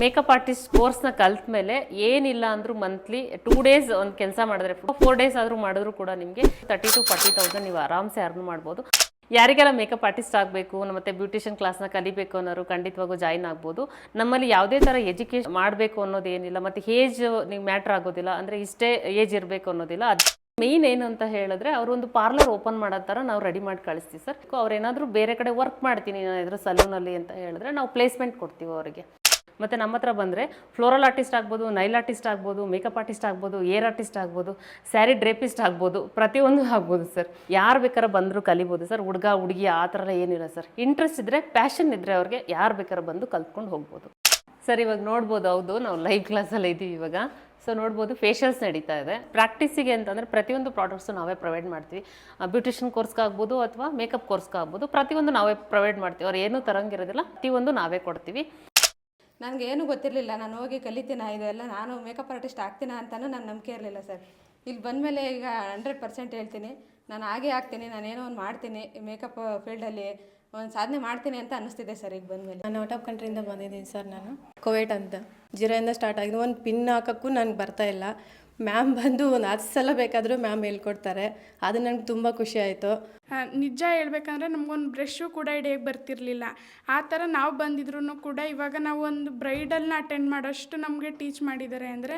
Makeup artist ಕೋರ್ಸ್ನ ಕಲ್ತ ಮೇಲೆ ಏನಿಲ್ಲ ಅಂದರೂ ಮಂತ್ಲಿ 2 ಡೇಸ್ ಒಂದು ಕೆಲಸ ಮಾಡಿದ್ರೆ 4 ಡೇಸ್ ಆದರೂ ಮಾಡಿದ್ರು ಕೂಡ ನಿಮಗೆ 30,000 to 40,000 ನೀವು ಆರಾಮ್ಸೆ ಅರ್ನ್ ಮಾಡ್ಬೋದು. ಯಾರಿಗೆಲ್ಲ ಮೇಕಪ್ ಆರ್ಟಿಸ್ಟ್ ಆಗಬೇಕು ಮತ್ತು ಬ್ಯೂಟಿಷಿಯನ್ ಕ್ಲಾಸ್ನ ಕಲಿಬೇಕು ಅನ್ನೋರು ಖಂಡಿತವಾಗೂ ಜಾಯಿನ್ ಆಗ್ಬೋದು. ನಮ್ಮಲ್ಲಿ ಯಾವುದೇ ಥರ ಎಜುಕೇಷನ್ ಮಾಡಬೇಕು ಅನ್ನೋದು ಏನಿಲ್ಲ, ಮತ್ತು ಏಜ್ ನೀವು ಮ್ಯಾಟ್ರ್ ಆಗೋದಿಲ್ಲ, ಅಂದರೆ ಇಷ್ಟೇ ಏಜ್ ಇರಬೇಕು ಅನ್ನೋದಿಲ್ಲ. ಅದು ಮೇಯ್ನ್ ಏನು ಅಂತ ಹೇಳಿದ್ರೆ ಅವರೊಂದು ಪಾರ್ಲರ್ ಓಪನ್ ಮಾಡೋ ಥರ ನಾವು ರೆಡಿ ಮಾಡಿ ಕಳಿಸ್ತೀವಿ ಸರ್. ಅವ್ರೇನಾದರೂ ಬೇರೆ ಕಡೆ ವರ್ಕ್ ಮಾಡ್ತೀನಿ ನಾನು ಇದ್ರ ಸಲೂನಲ್ಲಿ ಅಂತ ಹೇಳಿದ್ರೆ ನಾವು ಪ್ಲೇಸ್ಮೆಂಟ್ ಕೊಡ್ತೀವಿ ಅವರಿಗೆ. ಮತ್ತು ನಮ್ಮ ಹತ್ರ ಬಂದರೆ ಫ್ಲೋರಲ್ ಆರ್ಟಿಸ್ಟ್ ಆಗ್ಬೋದು, ನೈಲ್ ಆರ್ಟಿಸ್ಟ್ ಆಗ್ಬೋದು, ಮೇಕಪ್ ಆರ್ಟಿಸ್ಟ್ ಆಗ್ಬೋದು, ಏರ್ ಆರ್ಟಿಸ್ಟ್ ಆಗ್ಬೋದು, ಸ್ಯಾರಿ ಡ್ರೇಪಿಸ್ಟ್ ಆಗ್ಬೋದು, ಪ್ರತಿಯೊಂದು ಆಗ್ಬೋದು ಸರ್. ಯಾರು ಬೇಕಾದ್ರೆ ಬಂದರೂ ಕಲಿಬೋದು ಸರ್. ಹುಡುಗ ಹುಡುಗಿ ಆ ಥರ ಏನಿಲ್ಲ ಸರ್. ಇಂಟ್ರೆಸ್ಟ್ ಇದ್ದರೆ, ಪ್ಯಾಷನ್ ಇದ್ದರೆ ಅವ್ರಿಗೆ ಯಾರು ಬೇಕಾದ್ರೆ ಬಂದು ಕಲ್ತ್ಕೊಂಡು ಹೋಗ್ಬೋದು ಸರ್. ಇವಾಗ ನೋಡ್ಬೋದು, ಹೌದು ನಾವು ಲೈವ್ ಕ್ಲಾಸಲ್ಲಿ ಇದ್ದೀವಿ ಇವಾಗ. ಸೊ ನೋಡ್ಬೋದು ಫೇಶಿಯಲ್ಸ್ ನಡೀತಾ ಇದೆ. ಪ್ರಾಕ್ಟೀಸಿಗೆ ಅಂತಂದರೆ ಪ್ರತಿಯೊಂದು ಪ್ರಾಡಕ್ಟ್ಸು ನಾವೇ ಪ್ರೊವೈಡ್ ಮಾಡ್ತೀವಿ. ಬ್ಯೂಟಿಷಿಯನ್ ಕೋರ್ಸ್ಗಾಗ್ಬೋದು ಅಥವಾ ಮೇಕಪ್ ಕೋರ್ಸ್ಗಾಗ್ಬೋದು, ಪ್ರತಿಯೊಂದು ನಾವೇ ಪ್ರೊವೈಡ್ ಮಾಡ್ತೀವಿ. ಅವ್ರು ಏನೂ ತರಂಗಿರೋದಿಲ್ಲ, ಪ್ರತಿಯೊಂದು ನಾವೇ ಕೊಡ್ತೀವಿ. ನನಗೇನು ಗೊತ್ತಿರಲಿಲ್ಲ, ನಾನು ಹೋಗಿ ಕಲಿತೀನ ಇದೆಲ್ಲ, ನಾನು ಮೇಕಪ್ ಆರ್ಟಿಸ್ಟ್ ಆಗ್ತೀನ ಅಂತಲೂ ನನ್ನ ನಂಬಿಕೆ ಇರಲಿಲ್ಲ ಸರ್. ಇಲ್ಲಿ ಬಂದಮೇಲೆ ಈಗ 100% ಹೇಳ್ತೀನಿ, ನಾನು ಹಾಗೇ ಆಗ್ತೀನಿ, ನಾನೇನೋ ಒಂದು ಮಾಡ್ತೀನಿ, ಮೇಕಪ್ ಫೀಲ್ಡಲ್ಲಿ ಒಂದು ಸಾಧನೆ ಮಾಡ್ತೀನಿ ಅಂತ ಅನ್ನಿಸ್ತಿದೆ ಸರ್ ಈಗ ಬಂದಮೇಲೆ. ನಾನು ಔಟ್ ಆಫ್ ಕಂಟ್ರಿಯಿಂದ ಬಂದಿದ್ದೀನಿ ಸರ್. ನಾನು ಕುವೈಟ್ ಅಂತ 0 ಸ್ಟಾರ್ಟ್ ಆಗಿದೆ. ಒಂದು ಪಿನ್ ಹಾಕೋಕ್ಕೂ ನನಗೆ ಬರ್ತಾಯಿಲ್ಲ. ಮ್ಯಾಮ್ ಬಂದು ಒಂದು 10 ಸಲ ಬೇಕಾದರೂ ಮ್ಯಾಮ್ ಹೇಳ್ಕೊಡ್ತಾರೆ. ಅದು ನನಗೆ ತುಂಬ ಖುಷಿ ಆಯಿತು. ನಿಜ ಹೇಳ್ಬೇಕಂದ್ರೆ ನಮಗೊಂದು ಬ್ರಷು ಕೂಡ ಹಿಡಿಯೋಕ್ಕೆ ಬರ್ತಿರಲಿಲ್ಲ. ಆ ಥರ ನಾವು ಬಂದಿದ್ರು ಕೂಡ ಇವಾಗ ನಾವು ಒಂದು ಬ್ರೈಡಲ್ನ ಅಟೆಂಡ್ ಮಾಡೋಷ್ಟು ನಮಗೆ ಟೀಚ್ ಮಾಡಿದ್ದಾರೆ ಅಂದರೆ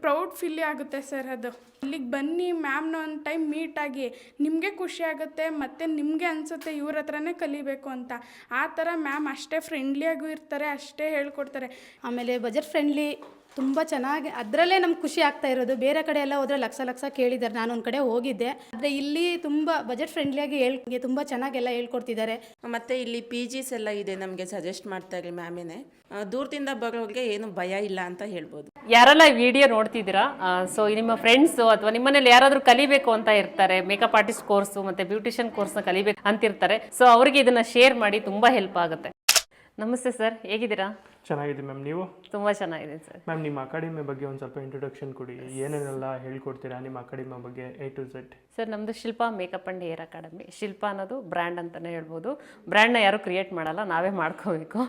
ಪ್ರೌಡ್ ಫೀಲ್ ಆಗುತ್ತೆ ಸರ್. ಅದು ಇಲ್ಲಿಗೆ ಬನ್ನಿ ಮ್ಯಾಮ್ನ ಒಂದು ಟೈಮ್ ಮೀಟಾಗಿ ನಿಮಗೆ ಖುಷಿ ಆಗುತ್ತೆ, ಮತ್ತು ನಿಮಗೆ ಅನಿಸುತ್ತೆ ಇವ್ರ ಹತ್ರನೇ ಕಲಿಬೇಕು ಅಂತ. ಆ ಥರ ಮ್ಯಾಮ್ ಅಷ್ಟೇ ಫ್ರೆಂಡ್ಲಿಯಾಗೂ ಇರ್ತಾರೆ, ಅಷ್ಟೇ ಹೇಳ್ಕೊಡ್ತಾರೆ. ಆಮೇಲೆ ಬಜೆಟ್ ಫ್ರೆಂಡ್ಲಿ, ತುಂಬ ಚೆನ್ನಾಗಿ, ಅದರಲ್ಲೇ ನಮ್ಗೆ ಖುಷಿ ಆಗ್ತಾ ಇರೋದು. ಬೇರೆ ಕಡೆ ಎಲ್ಲ ಹೋದರೆ ಲಕ್ಷ ಕೇಳಿದ್ದಾರೆ. ನಾನೊಂದು ಕಡೆ ಹೋಗಿದ್ದೆ, ಆದರೆ ಇಲ್ಲಿ ತುಂಬ ಬಜೆಟ್ ಫ್ರೆಂಡ್ಲಿಯಾಗಿ ತುಂಬ ಚೆನ್ನಾಗೆಲ್ಲ ಹೇಳ್ಕೊಡ್ತಿದ್ದಾರೆ. ಮತ್ತು ಇಲ್ಲಿ PGs ಎಲ್ಲ ಇದೆ, ನಮಗೆ ಸಜೆಸ್ಟ್ ಮಾಡ್ತಾರೆ ಮ್ಯಾಮೇನೆ. ದೂರದಿಂದ ಬರೋರಿಗೆ ಏನು ಭಯ ಇಲ್ಲ ಅಂತ ಹೇಳ್ಬೋದು. ಯಾರೆಲ್ಲ ವಿಡಿಯೋ ನೋಡ್ತಿದ್ದೀರಾ, ಸೊ ನಿಮ್ಮ ಫ್ರೆಂಡ್ಸು ಅಥವಾ ನಿಮ್ಮನೇಲಿ ಯಾರಾದರೂ ಕಲಿಬೇಕು ಅಂತ ಇರ್ತಾರೆ, ಮೇಕಪ್ ಆರ್ಟಿಸ್ಟ್ ಕೋರ್ಸು ಮತ್ತು ಬ್ಯೂಟಿಷಿಯನ್ ಕೋರ್ಸ್ನ ಕಲಿಬೇಕು ಅಂತಿರ್ತಾರೆ, ಸೊ ಅವರಿಗೆ ಇದನ್ನು ಶೇರ್ ಮಾಡಿ, ತುಂಬ ಹೆಲ್ಪ್ ಆಗುತ್ತೆ. ನಮಸ್ತೆ ಸರ್, ಹೇಗಿದ್ದೀರಾ? ಚೆನ್ನಾಗಿದ್ದೀನಿ ಮ್ಯಾಮ್, ನೀವು? ತುಂಬ ಚೆನ್ನಾಗಿದೆ ಸರ್. ಮ್ಯಾಮ್, ನಿಮ್ಮ ಅಕಾಡೆಮಿ ಬಗ್ಗೆ ಒಂದು ಸ್ವಲ್ಪ ಇಂಟ್ರೊಡಕ್ಷನ್ ಕೊಡಿ. ಏನೇನೆಲ್ಲ ಹೇಳ್ಕೊಡ್ತೀರಾ ನಿಮ್ಮ ಅಕಾಡೆಮಿ ಬಗ್ಗೆ A to Z? ಸರ್, ನಮ್ಮದು Shilpa makeup and hair academy. Shilpa ಅನ್ನೋದು ಬ್ರ್ಯಾಂಡ್ ಅಂತಲೇ ಹೇಳ್ಬೋದು. ಬ್ರ್ಯಾಂಡ್ನ ಯಾರೂ ಕ್ರಿಯೇಟ್ ಮಾಡಲ್ಲ, ನಾವೇ ಮಾಡ್ಕೋಬೇಕು.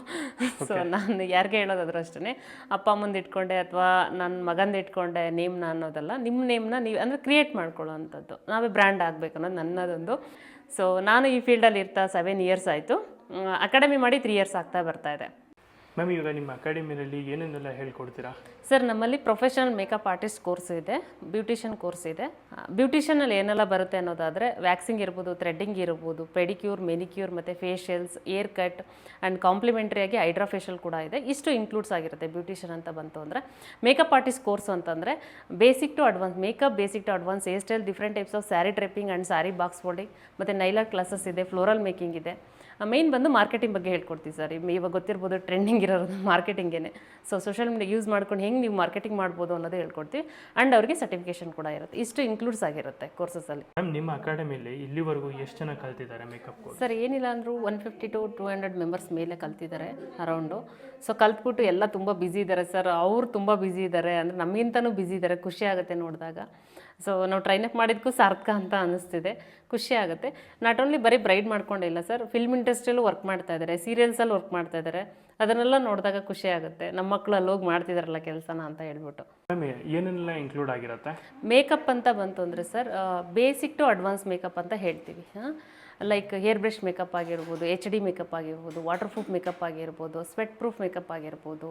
ಸೊ ನಾನು ಯಾರಿಗೆ ಹೇಳೋದಾದ್ರೂ ಅಷ್ಟೇ, ಅಪ್ಪ ಅಮ್ಮಂದು ಇಟ್ಕೊಂಡೆ ಅಥವಾ ನನ್ನ ಮಗಂದು ಇಟ್ಕೊಂಡೆ ನೇಮ್ನ ಅನ್ನೋದಲ್ಲ. ನಿಮ್ಮ ನೇಮ್ನ ನೀವು ಅಂದರೆ ಕ್ರಿಯೇಟ್ ಮಾಡ್ಕೊಳ್ಳೋ ಅಂಥದ್ದು, ನಾವೇ ಬ್ರ್ಯಾಂಡ್ ಆಗಬೇಕು ಅನ್ನೋದು ನನ್ನದೊಂದು. ಸೊ ನಾನು ಈ ಫೀಲ್ಡಲ್ಲಿ ಇರ್ತಾ 7 years ಆಯಿತು. ಅಕಾಡೆಮಿ ಮಾಡಿ 3 years ಆಗ್ತಾ ಬರ್ತಾ ಇದೆ. ಮ್ಯಾಮ್, ಇವಾಗ ನಿಮ್ಮ ಅಕಾಡೆಮಿನಲ್ಲಿ ಏನೇನೆಲ್ಲ ಹೇಳ್ಕೊಡ್ತೀರಾ? ಸರ್, ನಮ್ಮಲ್ಲಿ ಪ್ರೊಫೆಷನಲ್ ಮೇಕಪ್ ಆರ್ಟಿಸ್ಟ್ ಕೋರ್ಸ್ ಇದೆ, ಬ್ಯೂಟಿಷಿಯನ್ ಕೋರ್ಸ್ ಇದೆ. ಬ್ಯೂಟಿಷಿಯನಲ್ಲಿ ಏನೆಲ್ಲ ಬರುತ್ತೆ ಅನ್ನೋದಾದರೆ ವ್ಯಾಕ್ಸಿಂಗ್ ಇರ್ಬೋದು, ಥ್ರೆಡ್ಡಿಂಗ್ ಇರ್ಬೋದು, ಪೆಡಿಕ್ಯೂರ್, ಮೆನಿಕ್ಯೂರ್ ಮತ್ತು ಫೇಶಿಯಲ್ಸ್, ಏರ್ ಕಟ್ ಆ್ಯಂಡ್ ಕಾಂಪ್ಲಿಮೆಂಟ್ರಿಯಾಗಿ ಹೈಡ್ರಾ ಫೇಶಿಯಲ್ ಕೂಡ ಇದೆ. ಇಷ್ಟು ಇನ್ಕ್ಲೂಡ್ಸ್ ಆಗಿರುತ್ತೆ ಬ್ಯೂಟಿಷಿಯನ್ ಅಂತ ಬಂತು ಅಂದರೆ. ಮೇಕಪ್ ಆರ್ಟಿಸ್ಟ್ ಕೋರ್ಸ್ ಅಂತಂದರೆ basic to advance makeup, basic to advance hair style, different types of sari draping and sari box folding, ಮತ್ತು ನೈಲಾರ್ ಕ್ಲಾಸಸ್ ಇದೆ, ಫ್ಲೋರಲ್ ಮೇಕಿಂಗ್ ಇದೆ. ಮೇಯ್ನ್ ಬಂದು ಮಾರ್ಕೆಟಿಂಗ್ ಬಗ್ಗೆ ಹೇಳ್ಕೊಡ್ತೀವಿ ಸರ್. ಇವಾಗ ಗೊತ್ತಿರ್ಬೋದು, ಟ್ರೆಂಡಿಂಗ್ ಇರೋದು ಮಾರ್ಕೆಟಿಂಗೇನೆ. ಸೊ ಸೋಷಿಯಲ್ ಮೀಡಿಯಾ ಯೂಸ್ ಮಾಡ್ಕೊಂಡು ಹೆಂಗೆ ನೀವು ಮಾರ್ಕೆಟಿಂಗ್ ಮಾಡ್ಬೋದು ಅನ್ನೋದು ಹೇಳ್ಕೊಡ್ತೀವಿ. ಆ್ಯಂಡ್ ಅವ್ರಿಗೆ ಸರ್ಟಿಫಿಕೇಷನ್ ಕೂಡ ಇರುತ್ತೆ. ಇಷ್ಟು ಇನ್ಕ್ಲೂಡ್ಸ್ ಆಗಿರುತ್ತೆ ಕೋರ್ಸಸಲ್ಲಿ. ಮ್ಯಾಮ್, ನಿಮ್ಮ ಅಕಾಡೆಮಿಯಲ್ಲಿ ಇಲ್ಲಿವರೆಗೂ ಎಷ್ಟು ಜನ ಕಲ್ತಿದ್ದಾರೆ ಮೇಕಪ್ ಕೋರ್ಸ್? ಸರ್, ಏನಿಲ್ಲ ಅಂದರೂ 150 to 200 ಮೆಂಬರ್ಸ್ ಮೇಲೆ ಕಲ್ತಿದ್ದಾರೆ ಅರೌಂಡು. ಸೊ ಕಲ್ತ್ಬಿಟ್ಟು ಎಲ್ಲ ತುಂಬ ಬ್ಯುಸಿ ಇದ್ದಾರೆ ಸರ್. ಅವ್ರು ತುಂಬ ಬ್ಯುಸಿ ಇದ್ದಾರೆ, ಅಂದರೆ ನಮಗಿಂತನೂ ಬ್ಯುಸಿ ಇದ್ದಾರೆ. ಖುಷಿ ಆಗುತ್ತೆ ನೋಡಿದಾಗ. ಸೊ ನಾವು ಟ್ರೈನ್ ಅಪ್ ಮಾಡಿದ್ದಕ್ಕೂ ಸಾರ್ಥಕ ಅಂತ ಅನ್ನಿಸ್ತಿದೆ, ಖುಷಿ ಆಗುತ್ತೆ. ನಾಟ್ ಓನ್ಲಿ ಬರೀ ಬ್ರೈಡ್ ಮಾಡ್ಕೊಂಡಿಲ್ಲ ಸರ್, ಫಿಲ್ಮ್ ಇಂಡಸ್ಟ್ರಿಯಲ್ಲೂ ವರ್ಕ್ ಮಾಡ್ತಾ ಇದ್ದಾರೆ, ಸೀರಿಯಲ್ಸಲ್ಲಿ ವರ್ಕ್ ಮಾಡ್ತಾ ಇದ್ದಾರೆ. ಅದನ್ನೆಲ್ಲ ನೋಡಿದಾಗ ಖುಷಿ ಆಗುತ್ತೆ, ನಮ್ಮ ಮಕ್ಕಳು ಅಲ್ಲಿ ಹೋಗಿ ಮಾಡ್ತಿದ್ದಾರಲ್ಲ ಕೆಲಸನ ಅಂತ ಹೇಳ್ಬಿಟ್ಟು. ಮ್ಯಾಮ್, ಏನೆಲ್ಲ ಇನ್ಕ್ಲೂಡ್ ಆಗಿರುತ್ತೆ? ಮೇಕಪ್ ಅಂತ ಬಂತು ಅಂದರೆ sir, basic to advance makeup ಅಂತ ಹೇಳ್ತೀವಿ. ಲೈಕ್ ಹೇರ್ ಬ್ರಷ್ ಮೇಕಪ್ ಆಗಿರ್ಬೋದು, HD ಮೇಕಪ್ ಆಗಿರ್ಬೋದು, ವಾಟರ್ ಪ್ರೂಫ್ ಮೇಕಪ್ ಆಗಿರ್ಬೋದು, ಸ್ವೆಟ್ ಪ್ರೂಫ್ ಮೇಕಪ್ ಆಗಿರ್ಬೋದು,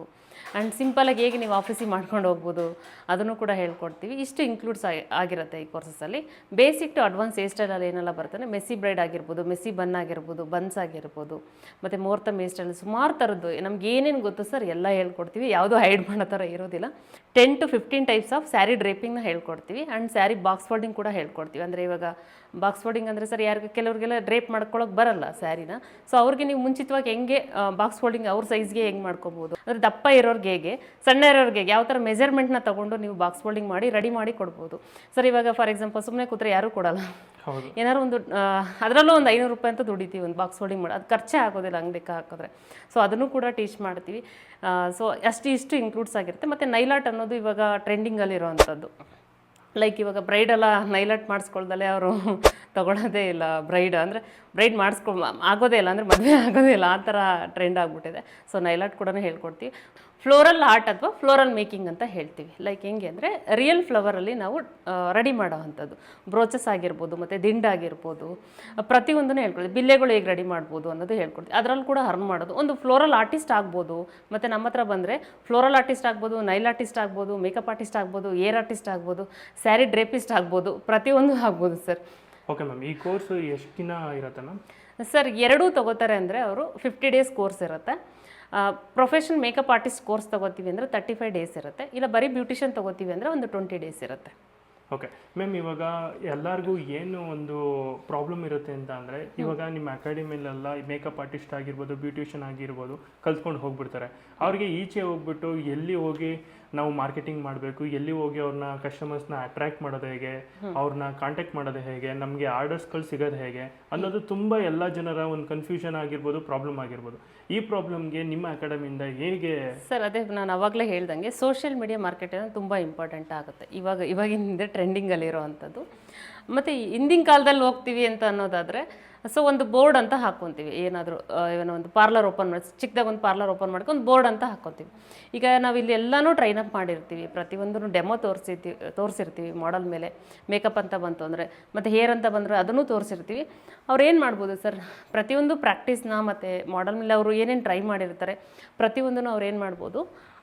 ಆ್ಯಂಡ್ ಸಿಂಪಲಾಗಿ ಹೇಗೆ ನೀವು ಆಫೀಸಿಗೆ ಮಾಡ್ಕೊಂಡು ಹೋಗ್ಬೋದು ಅದನ್ನು ಕೂಡ ಹೇಳ್ಕೊಡ್ತೀವಿ. ಇಷ್ಟು ಇನ್ಕ್ಲೂಡ್ಸ್ ಆಗಿರುತ್ತೆ ಈ ಕೋರ್ಸಸಲ್ಲಿ. ಬೇಸಿಕ್ ಟು ಅಡ್ವಾನ್ಸ್ ಹೇರ್ ಸ್ಟೈಲಲ್ಲಿ ಏನೆಲ್ಲ ಬರ್ತದೆ, ಮೆಸ್ಸಿ ಬ್ರೈಡ್ ಆಗಿರ್ಬೋದು, ಮೆಸ್ಸಿ ಬನ್ ಆಗಿರ್ಬೋದು, ಬನ್ಸ್ ಆಗಿರ್ಬೋದು, ಮತ್ತು ಮುಹೂರ್ತ ಹೇರ್ ಸ್ಟೈಲ್, ಸುಮಾರು ಥರದ್ದು ನಮ್ಗೆ ಏನೇನು ಗೊತ್ತು ಸರ್ ಎಲ್ಲ ಹೇಳ್ಕೊಡ್ತೀವಿ. ಯಾವುದೂ ಹೈಡ್ ಮಾಡೋ ಥರ ಇರೋದಿಲ್ಲ. 10 to 15 ಟೈಪ್ಸ್ ಆಫ್ ಸ್ಯಾರಿ ಡ್ರೇಪಿಂಗ್ನ ಹೇಳ್ಕೊಡ್ತೀವಿ. ಆ್ಯಂಡ್ ಸ್ಯಾರಿ ಬಾಕ್ಸ್ ಫೋಲ್ಡಿಂಗ್ ಕೂಡ ಹೇಳ್ಕೊಡ್ತೀವಿ. ಅಂದರೆ ಇವಾಗ ಬಾಕ್ಸ್ ಫೋಲ್ಡಿಂಗ್ ಅಂದರೆ ಸರ್, ಕೆಲವ್ರಿಗೆಲ್ಲ ಡ್ರೇಪ್ ಮಾಡ್ಕೊಳ್ಳೋಕೆ ಬರಲ್ಲ ಸ್ಯಾರಿನ. ಸೊ ಅವ್ರಿಗೆ ನೀವು ಮುಂಚಿತವಾಗಿ ಹೆಂಗೆ ಬಾಕ್ಸ್ ಫೋಲ್ಡಿಂಗ್ ಅವ್ರ ಸೈಜ್ಗೆ ಹೆಂಗೆ ಮಾಡ್ಕೋಬೋದು, ಅಂದರೆ ದಪ್ಪ ಇರೋರಿಗೆ ಹೇಗೆ, ಸಣ್ಣ ಇರೋರಿಗೆ ಯಾವ ಥರ ಮೆಜರ್ಮೆಂಟ್ನ ತೊಗೊಂಡು ನೀವು ಬಾಕ್ಸ್ ಫೋಲ್ಡಿಂಗ್ ಮಾಡಿ ರೆಡಿ ಮಾಡಿ ಕೊಡ್ಬೋದು ಸರ್. ಇವಾಗ ಫಾರ್ ಎಕ್ಸಾಂಪಲ್ ಸುಮ್ಮನೆ ಕೂತ್ರೆ ಯಾರೂ ಕೊಡಲ್ಲ. ಏನಾದ್ರು ಒಂದು ಅದರಲ್ಲೂ ಒಂದು 500 ರೂಪಾಯಿ ಅಂತ ದುಡಿತೀವಿ ಒಂದು ಬಾಕ್ಸ್ ಫೋಲ್ಡಿಂಗ್ ಮಾಡಿ. ಅದು ಖರ್ಚೇ ಆಗೋದಿಲ್ಲ ಅಂಗಡಿಗೆ ಹಾಕಿದ್ರೆ. ಸೊ ಅದನ್ನು ಕೂಡ ಟೀಚ್ ಮಾಡ್ತೀವಿ. ಸೊ ಇಷ್ಟು ಇನ್ಕ್ಲೂಡ್ಸ್ ಆಗಿರುತ್ತೆ. ಮತ್ತು ನೈಲಾಟ್ ಅನ್ನೋದು ಇವಾಗ ಟ್ರೆಂಡಿಂಗಲ್ಲಿರೋವಂಥದ್ದು. ಲೈಕ್ ಇವಾಗ ಬ್ರೈಡೆಲ್ಲ ನೈಲಾಟ್ ಮಾಡಿಸ್ಕೊಳ್ದಲ್ಲೇ ಅವರು ತೊಗೊಳೋದೇ ಇಲ್ಲ ಬ್ರೈಡ್, ಅಂದರೆ ಬ್ರೈಡ್ ಆಗೋದೇ ಇಲ್ಲ, ಅಂದರೆ ಮದುವೆ ಆಗೋದೇ ಇಲ್ಲ, ಆ ಥರ ಟ್ರೆಂಡ್ ಆಗಿಬಿಟ್ಟಿದೆ. ಸೊ ನೈಲ್ ಆರ್ಟ್ ಕೂಡ ಹೇಳ್ಕೊಡ್ತೀವಿ. ಫ್ಲೋರಲ್ ಆರ್ಟ್ ಅಥವಾ ಫ್ಲೋರಲ್ ಮೇಕಿಂಗ್ ಅಂತ ಹೇಳ್ತೀವಿ. ಲೈಕ್ ಹೆಂಗೆ ಅಂದರೆ ರಿಯಲ್ ಫ್ಲವರಲ್ಲಿ ನಾವು ರೆಡಿ ಮಾಡೋ ಅಂಥದ್ದು, ಬ್ರೋಚಸ್ ಆಗಿರ್ಬೋದು ಮತ್ತು ದಿಂಡಾಗಿರ್ಬೋದು, ಪ್ರತಿಯೊಂದನ್ನು ಹೇಳ್ಕೊಡ್ತೀವಿ. ಬಿಲ್ಲೆಗಳು ಹೇಗೆ ರೆಡಿ ಮಾಡ್ಬೋದು ಅನ್ನೋದು ಹೇಳ್ಕೊಡ್ತೀವಿ. ಅದರಲ್ಲಿ ಕೂಡ ಅರ್ನ್ ಮಾಡೋದು. ಒಂದು ಫ್ಲೋರಲ್ ಆರ್ಟಿಸ್ಟ್ ಆಗ್ಬೋದು, ಮತ್ತು ನಮ್ಮ ಹತ್ರ ಬಂದರೆ ಫ್ಲೋರಲ್ ಆರ್ಟಿಸ್ಟ್ ಆಗ್ಬೋದು, ನೈಲ್ ಆರ್ಟಿಸ್ಟ್ ಆಗ್ಬೋದು, ಮೇಕಪ್ ಆರ್ಟಿಸ್ಟ್ ಆಗ್ಬೋದು, ಏರ್ ಆರ್ಟಿಸ್ಟ್ ಆಗ್ಬೋದು, ಸ್ಯಾರಿ ಡ್ರೇಪಿಸ್ಟ್ ಆಗ್ಬೋದು, ಪ್ರತಿಯೊಂದು ಆಗ್ಬೋದು ಸರ್. ಓಕೆ ಮ್ಯಾಮ್, ಈ ಕೋರ್ಸು ಎಷ್ಟು ದಿನ ಇರುತ್ತೆ ಮ್ಯಾಮ್? ಸರ್ ಎರಡೂ ತೊಗೋತಾರೆ ಅಂದರೆ ಅವರು 50 ಡೇಸ್ ಕೋರ್ಸ್ ಇರುತ್ತೆ. ಪ್ರೊಫೆಷನಲ್ ಮೇಕಪ್ ಆರ್ಟಿಸ್ಟ್ ಕೋರ್ಸ್ ತೊಗೋತೀವಿ ಅಂದರೆ 35 ಡೇಸ್ ಇರುತ್ತೆ. ಇಲ್ಲ ಬರೀ ಬ್ಯೂಟಿಷಿಯನ್ ತೊಗೋತೀವಿ ಅಂದರೆ ಒಂದು 20 ಡೇಸ್ ಇರುತ್ತೆ. ಓಕೆ ಮ್ಯಾಮ್, ಇವಾಗ ಎಲ್ಲರಿಗೂ ಏನು ಒಂದು ಪ್ರಾಬ್ಲಮ್ ಇರುತ್ತೆ ಅಂತ ಅಂದರೆ, ಇವಾಗ ನಿಮ್ಮ ಅಕಾಡೆಮಿಲೆಲ್ಲ ಮೇಕಪ್ ಆರ್ಟಿಸ್ಟ್ ಆಗಿರ್ಬೋದು, ಬ್ಯೂಟಿಷಿಯನ್ ಆಗಿರ್ಬೋದು ಕಲ್ತ್ಕೊಂಡು ಹೋಗ್ಬಿಡ್ತಾರೆ. ಅವ್ರಿಗೆ ಈಚೆ ಹೋಗ್ಬಿಟ್ಟು ಎಲ್ಲಿ ಹೋಗಿ ನಾವು ಮಾರ್ಕೆಟಿಂಗ್ ಮಾಡಬೇಕು, ಎಲ್ಲಿ ಹೋಗಿ ಅವ್ರನ್ನ ಕಸ್ಟಮರ್ಸ್ನ ಅಟ್ರ್ಯಾಕ್ಟ್ ಮಾಡೋದು ಹೇಗೆ, ಅವ್ರನ್ನ ಕಾಂಟ್ಯಾಕ್ಟ್ ಮಾಡೋದು ಹೇಗೆ, ನಮಗೆ ಆರ್ಡರ್ಸ್ಗಳು ಸಿಗೋದು ಹೇಗೆ ಅನ್ನೋದು ತುಂಬ ಎಲ್ಲ ಜನರ ಒಂದು ಕನ್ಫ್ಯೂಷನ್ ಆಗಿರ್ಬೋದು, ಪ್ರಾಬ್ಲಮ್ ಆಗಿರ್ಬೋದು. ಈ ಪ್ರಾಬ್ಲಮ್ಗೆ ನಿಮ್ಮ ಅಕಾಡೆಮಿಯಿಂದ ಹೇಗೆ? ಸರ್ ಅದೇ ನಾನು ಅವಾಗಲೇ ಹೇಳ್ದಂಗೆ ಸೋಷಿಯಲ್ ಮೀಡಿಯಾ ಮಾರ್ಕೆಟಿಂಗ್ ತುಂಬ ಇಂಪಾರ್ಟೆಂಟ್ ಆಗುತ್ತೆ ಇವಾಗಿನ ಟ್ರೆಂಡಿಂಗಲ್ಲಿರೋ ಅಂಥದ್ದು. ಮತ್ತು ಹಿಂದಿನ ಕಾಲದಲ್ಲಿ ಹೋಗ್ತೀವಿ ಅಂತ ಅನ್ನೋದಾದರೆ, ಸೊ ಒಂದು ಬೋರ್ಡ್ ಅಂತ ಹಾಕ್ಕೊತೀವಿ. ಏನಾದರೂ ಏನೋ ಒಂದು ಪಾರ್ಲರ್ ಓಪನ್ ಮಾಡಿ, ಚಿಕ್ಕದಾಗ ಒಂದು ಪಾರ್ಲರ್ ಓಪನ್ ಮಾಡ್ಕೊಂಡು ಒಂದು ಬೋರ್ಡ್ ಅಂತ ಹಾಕ್ಕೊತೀವಿ. ಈಗ ನಾವು ಇಲ್ಲಿ ಎಲ್ಲನೂ ಟ್ರೈನ್ ಅಪ್ ಮಾಡಿರ್ತೀವಿ, ಪ್ರತಿಯೊಂದನ್ನು ಡೆಮೋ ತೋರಿಸಿರ್ತೀವಿ. ಮಾಡಲ್ ಮೇಲೆ ಮೇಕಪ್ ಅಂತ ಬಂತು ಅಂದರೆ, ಮತ್ತು ಹೇರ್ ಅಂತ ಬಂದರೆ ಅದನ್ನು ತೋರಿಸಿರ್ತೀವಿ. ಅವ್ರು ಏನು ಮಾಡ್ಬೋದು ಸರ್, ಪ್ರತಿಯೊಂದು ಪ್ರಾಕ್ಟೀಸ್ನ ಮತ್ತು ಮಾಡಲ್ ಮೇಲೆ ಅವರು ಏನೇನು ಟ್ರೈ ಮಾಡಿರ್ತಾರೆ ಪ್ರತಿಯೊಂದನ್ನು ಅವ್ರು ಏನು ಮಾಡ್ಬೋದು,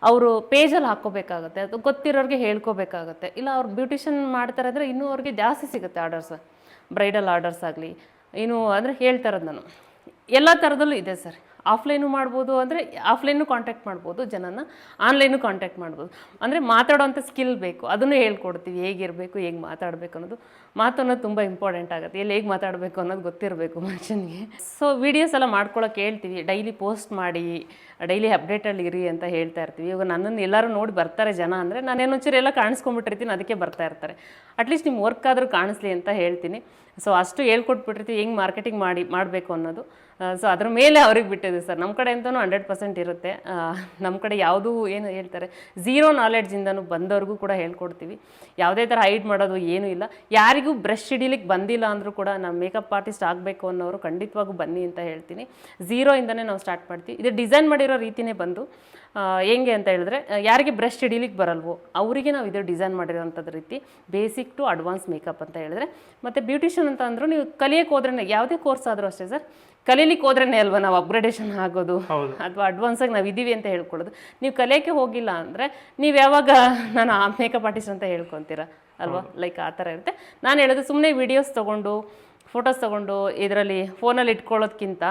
ಅವರು ಪೇಜಲ್ಲಿ ಹಾಕ್ಕೋಬೇಕಾಗತ್ತೆ. ಅದು ಗೊತ್ತಿರೋರಿಗೆ ಹೇಳ್ಕೋಬೇಕಾಗತ್ತೆ. ಇಲ್ಲ ಅವ್ರು ಬ್ಯೂಟಿಷನ್ ಮಾಡ್ತಾರೆ ಅಂದರೆ ಇನ್ನೂ ಅವ್ರಿಗೆ ಜಾಸ್ತಿ ಸಿಗುತ್ತೆ ಆರ್ಡರ್ಸ್, ಬ್ರೈಡಲ್ ಆರ್ಡರ್ಸ್ ಆಗಲಿ, ಏನು ಅಂದರೆ ಹೇಳ್ತಾ ಇರೋದು ನಾನು ಎಲ್ಲ ಥರದಲ್ಲೂ ಇದೆ ಸರ್. ಆಫ್ಲೈನು ಮಾಡ್ಬೋದು, ಅಂದರೆ ಆಫ್ಲೈನು ಕಾಂಟ್ಯಾಕ್ಟ್ ಮಾಡ್ಬೋದು ಜನನ, ಆನ್ಲೈನು ಕಾಂಟ್ಯಾಕ್ಟ್ ಮಾಡ್ಬೋದು. ಅಂದರೆ ಮಾತಾಡೋವಂಥ ಸ್ಕಿಲ್ ಬೇಕು, ಅದನ್ನು ಹೇಳ್ಕೊಡ್ತೀವಿ. ಹೇಗಿರಬೇಕು, ಹೇಗೆ ಮಾತಾಡಬೇಕು ಅನ್ನೋದು, ಮಾತು ಅನ್ನೋದು ತುಂಬ ಇಂಪಾರ್ಟೆಂಟ್ ಆಗುತ್ತೆ. ಎಲ್ಲಿ ಹೇಗೆ ಮಾತಾಡಬೇಕು ಅನ್ನೋದು ಗೊತ್ತಿರಬೇಕು ಮನುಷ್ಯನಿಗೆ. ಸೊ ವೀಡಿಯೋಸ್ ಎಲ್ಲ ಮಾಡ್ಕೊಳಕ್ಕೆ ಹೇಳ್ತೀವಿ. ಡೈಲಿ ಪೋಸ್ಟ್ ಮಾಡಿ, ಡೈಲಿ ಅಪ್ಡೇಟಲ್ಲಿ ಇರಿ ಅಂತ ಹೇಳ್ತಾ ಇರ್ತೀವಿ. ಇವಾಗ ನನ್ನನ್ನು ಎಲ್ಲರೂ ನೋಡಿ ಬರ್ತಾರೆ ಜನ ಅಂದರೆ, ನಾನೇನು ಒಂಚೂರು ಎಲ್ಲ ಕಾಣಿಸ್ಕೊಂಡ್ಬಿಟ್ಟಿರ್ತೀನಿ, ಅದಕ್ಕೆ ಬರ್ತಾ ಇರ್ತಾರೆ. ಅಟ್ಲೀಸ್ಟ್ ನಿಮ್ಮ ವರ್ಕ್ ಆದರೂ ಕಾಣಿಸ್ಲಿ ಅಂತ ಹೇಳ್ತೀನಿ. ಸೊ ಅಷ್ಟು ಹೇಳ್ಕೊಟ್ಬಿಟ್ಟಿರ್ತೀವಿ ಹೆಂಗೆ ಮಾರ್ಕೆಟಿಂಗ್ ಮಾಡಬೇಕು ಅನ್ನೋದು. ಸೊ ಅದ್ರ ಮೇಲೆ ಅವ್ರಿಗೆ ಬಿಟ್ಟಿದೆ ಸರ್. ನಮ್ಮ ಕಡೆ ಅಂತಲೂ 100% ಇರುತ್ತೆ. ನಮ್ಮ ಕಡೆ ಯಾವುದೂ ಏನು ಹೇಳ್ತಾರೆ, ಝೀರೋ ನಾಲೆಡ್ಜಿಂದನೂ ಬಂದವ್ರಿಗೂ ಕೂಡ ಹೇಳ್ಕೊಡ್ತೀವಿ. ಯಾವುದೇ ಥರ ಹೈಡ್ ಮಾಡೋದು ಏನೂ ಇಲ್ಲ. ಯಾರಿಗೂ ಬ್ರಷ್ ಹಿಡಿಲಿಕ್ಕೆ ಬಂದಿಲ್ಲ ಅಂದರೂ ಕೂಡ ನಾವು ಮೇಕಪ್ ಆರ್ಟಿಸ್ಟ್ ಆಗಬೇಕು ಅನ್ನೋರು ಖಂಡಿತವಾಗೂ ಬನ್ನಿ ಅಂತ ಹೇಳ್ತೀನಿ. ಝೀರೋಯಿಂದನೇ ನಾವು ಸ್ಟಾರ್ಟ್ ಮಾಡ್ತೀವಿ. ಇದು ಡಿಸೈನ್ ಮಾಡಿರೋ ರೀತಿಯೇ ಬಂದು ಹೆಂಗೆ ಅಂತ ಹೇಳಿದ್ರೆ, ಯಾರಿಗೆ ಬ್ರಷ್ ಹಿಡಿಲಿಕ್ಕೆ ಬರಲ್ವೋ ಅವರಿಗೆ ನಾವು ಇದು ಡಿಸೈನ್ ಮಾಡಿರೋಂಥದ್ದು ರೀತಿ, ಬೇಸಿಕ್ ಟು ಅಡ್ವಾನ್ಸ್ ಮೇಕಪ್ ಅಂತ ಹೇಳಿದ್ರೆ. ಮತ್ತು ಬ್ಯೂಟಿಷಿಯನ್ ಅಂತ ಅಂದರೂ ನೀವು ಕಲಿಯೋಕ್ಕೆ ಹೋದ್ರೇ, ಯಾವುದೇ ಕೋರ್ಸ್ ಆದರೂ ಅಷ್ಟೇ ಸರ್, ಕಲೀಲಿಕ್ಕೆ ಹೋದ್ರೇ ಅಲ್ವಾ ನಾವು ಅಪ್ಗ್ರೇಡೇಷನ್ ಆಗೋದು ಅಥವಾ ಅಡ್ವಾನ್ಸಾಗಿ ನಾವು ಇದ್ದೀವಿ ಅಂತ ಹೇಳ್ಕೊಳ್ಳೋದು. ನೀವು ಕಲಿಯೋಕ್ಕೆ ಹೋಗಿಲ್ಲ ಅಂದರೆ ನೀವು ಯಾವಾಗ ನಾನು ಆ ಮೇಕಪ್ ಆರ್ಟಿಸ್ಟ್ ಅಂತ ಹೇಳ್ಕೊತೀರಾ ಅಲ್ವಾ? ಲೈಕ್ ಆ ಥರ ಇರುತ್ತೆ. ನಾನು ಹೇಳೋದು ಸುಮ್ಮನೆ ವೀಡಿಯೋಸ್ ತೊಗೊಂಡು, ಫೋಟೋಸ್ ತೊಗೊಂಡು ಇದರಲ್ಲಿ ಫೋನಲ್ಲಿ ಇಟ್ಕೊಳ್ಳೋದಕ್ಕಿಂತ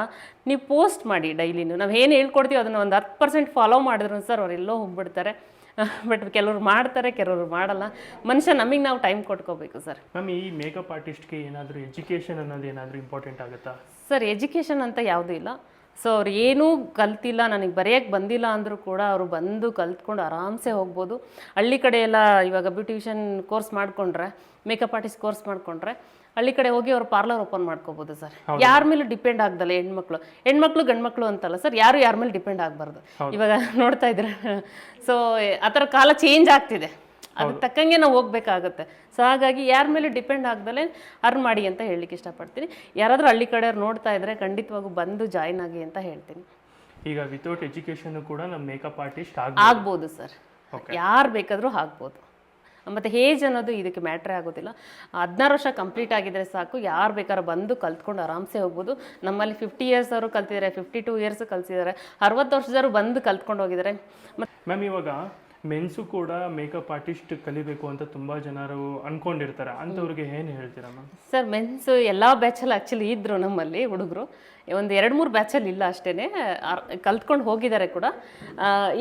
ನೀವು ಪೋಸ್ಟ್ ಮಾಡಿ ಡೈಲಿನೂ. ನಾವು ಏನು ಹೇಳ್ಕೊಡ್ತೀವಿ ಅದನ್ನು ಒಂದು 10% ಫಾಲೋ ಮಾಡಿದ್ರು ಸರ್ ಅವರೆಲ್ಲೋ ಹೋಗ್ಬಿಡ್ತಾರೆ. ಬಟ್ ಕೆಲವರು ಮಾಡ್ತಾರೆ, ಕೆಲವರು ಮಾಡಲ್ಲ. ಮನುಷ್ಯ ನಮಗೆ ನಾವು ಟೈಮ್ ಕೊಟ್ಕೋಬೇಕು ಸರ್. ಮ್ಯಾಮ್, ಈ ಮೇಕಪ್ ಆರ್ಟಿಸ್ಟ್ಗೆ ಏನಾದರೂ ಎಜುಕೇಷನ್ ಅನ್ನೋದು ಏನಾದರೂ ಇಂಪಾರ್ಟೆಂಟ್ ಆಗುತ್ತಾ? ಸರ್ ಎಜುಕೇಷನ್ ಅಂತ ಯಾವುದೂ ಇಲ್ಲ. ಸೊ ಅವ್ರು ಏನೂ ಕಲ್ತಿಲ್ಲ, ನನಗೆ ಬರೆಯೋಕ್ಕೆ ಬಂದಿಲ್ಲ ಅಂದರೂ ಕೂಡ ಅವರು ಬಂದು ಕಲ್ತ್ಕೊಂಡು ಆರಾಮ್ಸೆ ಹೋಗ್ಬೋದು. ಹಳ್ಳಿ ಕಡೆ ಎಲ್ಲ ಇವಾಗ ಬ್ಯೂಟಿಷಿಯನ್ ಕೋರ್ಸ್ ಮಾಡಿಕೊಂಡ್ರೆ, ಮೇಕಪ್ ಆರ್ಟಿಸ್ಟ್ ಕೋರ್ಸ್ ಮಾಡಿಕೊಂಡ್ರೆ ಹಳ್ಳಿ ಕಡೆ ಹೋಗಿ ಅವ್ರು ಪಾರ್ಲರ್ ಓಪನ್ ಮಾಡ್ಕೋಬೋದು ಸರ್. ಯಾರ ಮೇಲೂ ಡಿಪೆಂಡ್ ಆಗ್ದಲ್ಲ. ಹೆಣ್ಮಕ್ಳು ಗಂಡ್ಮಕ್ಳು ಅಂತಲ್ಲ ಸರ್, ಯಾರು ಯಾರ ಮೇಲೆ ಡಿಪೆಂಡ್ ಆಗಬಾರ್ದು. ಇವಾಗ ನೋಡ್ತಾ ಇದ್ರೆ ಸೊ ಆ ಥರ ಕಾಲ ಚೇಂಜ್ ಆಗ್ತಿದೆ, ಅದಕ್ಕೆ ತಕ್ಕಂಗೆ ನಾವು ಹೋಗ್ಬೇಕಾಗತ್ತೆ. ಸೊ ಹಾಗಾಗಿ ಯಾರ ಮೇಲೆ ಡಿಪೆಂಡ್ ಆಗ್ದಲೇ ಅರ್ನ್ ಮಾಡಿ ಅಂತ ಹೇಳಲಿಕ್ಕೆ ಇಷ್ಟಪಡ್ತೀನಿ. ಯಾರಾದರೂ ಹಳ್ಳಿ ಕಡೆಯವ್ರು ನೋಡ್ತಾ ಇದ್ರೆ ಖಂಡಿತವಾಗೂ ಬಂದು ಜಾಯ್ನ್ ಆಗಿ ಅಂತ ಹೇಳ್ತೀನಿ. ಈಗ ವಿತೌಟ್ ಎಜುಕೇಷನ್ ಕೂಡ ನಮ್ಮ ಮೇಕಪ್ ಆರ್ಟಿಸ್ಟ್ ಆಗ್ಬೋದು ಸರ್, ಯಾರು ಬೇಕಾದರೂ ಆಗ್ಬೋದು. ಮತ್ತು ಏಜ್ ಅನ್ನೋದು ಇದಕ್ಕೆ ಮ್ಯಾಟ್ರೇ ಆಗೋದಿಲ್ಲ. 16 ವರ್ಷ ಕಂಪ್ಲೀಟ್ ಆಗಿದ್ರೆ ಸಾಕು, ಯಾರು ಬೇಕಾದ್ರೂ ಬಂದು ಕಲ್ತ್ಕೊಂಡು ಆರಾಮ್ಸೆ ಹೋಗ್ಬೋದು. ನಮ್ಮಲ್ಲಿ 50 ಇಯರ್ಸ್ ಅವರು ಕಲ್ತಿದ್ದಾರೆ, 52 ಇಯರ್ಸ್ ಕಲ್ತಿದ್ದಾರೆ, 60 ವರ್ಷದವರು ಬಂದು ಕಲ್ತ್ಕೊಂಡು ಹೋಗಿದ್ದಾರೆ. ಮ್ಯಾಮ್, ಇವಾಗ ಮೆನ್ಸು ಕೂಡ ಮೇಕಪ್ ಆರ್ಟಿಸ್ಟ್ ಕಲಿಬೇಕು ಅಂತ ತುಂಬ ಜನರು ಅಂದ್ಕೊಂಡಿರ್ತಾರೆ, ಅಂಥವ್ರಿಗೆ ಏನು ಹೇಳ್ತೀರಾ ಮ್ಯಾಮ್? ಸರ್ ಮೆನ್ಸು ಎಲ್ಲ ಬ್ಯಾಚಲ್ಲಿ ಆ್ಯಕ್ಚುಲಿ ಇದ್ದರು ನಮ್ಮಲ್ಲಿ ಹುಡುಗರು, ಒಂದು 2-3 ಬ್ಯಾಚಲ್ಲಿ ಇಲ್ಲ ಅಷ್ಟೇ, ಕಲ್ತ್ಕೊಂಡು ಹೋಗಿದ್ದಾರೆ ಕೂಡ.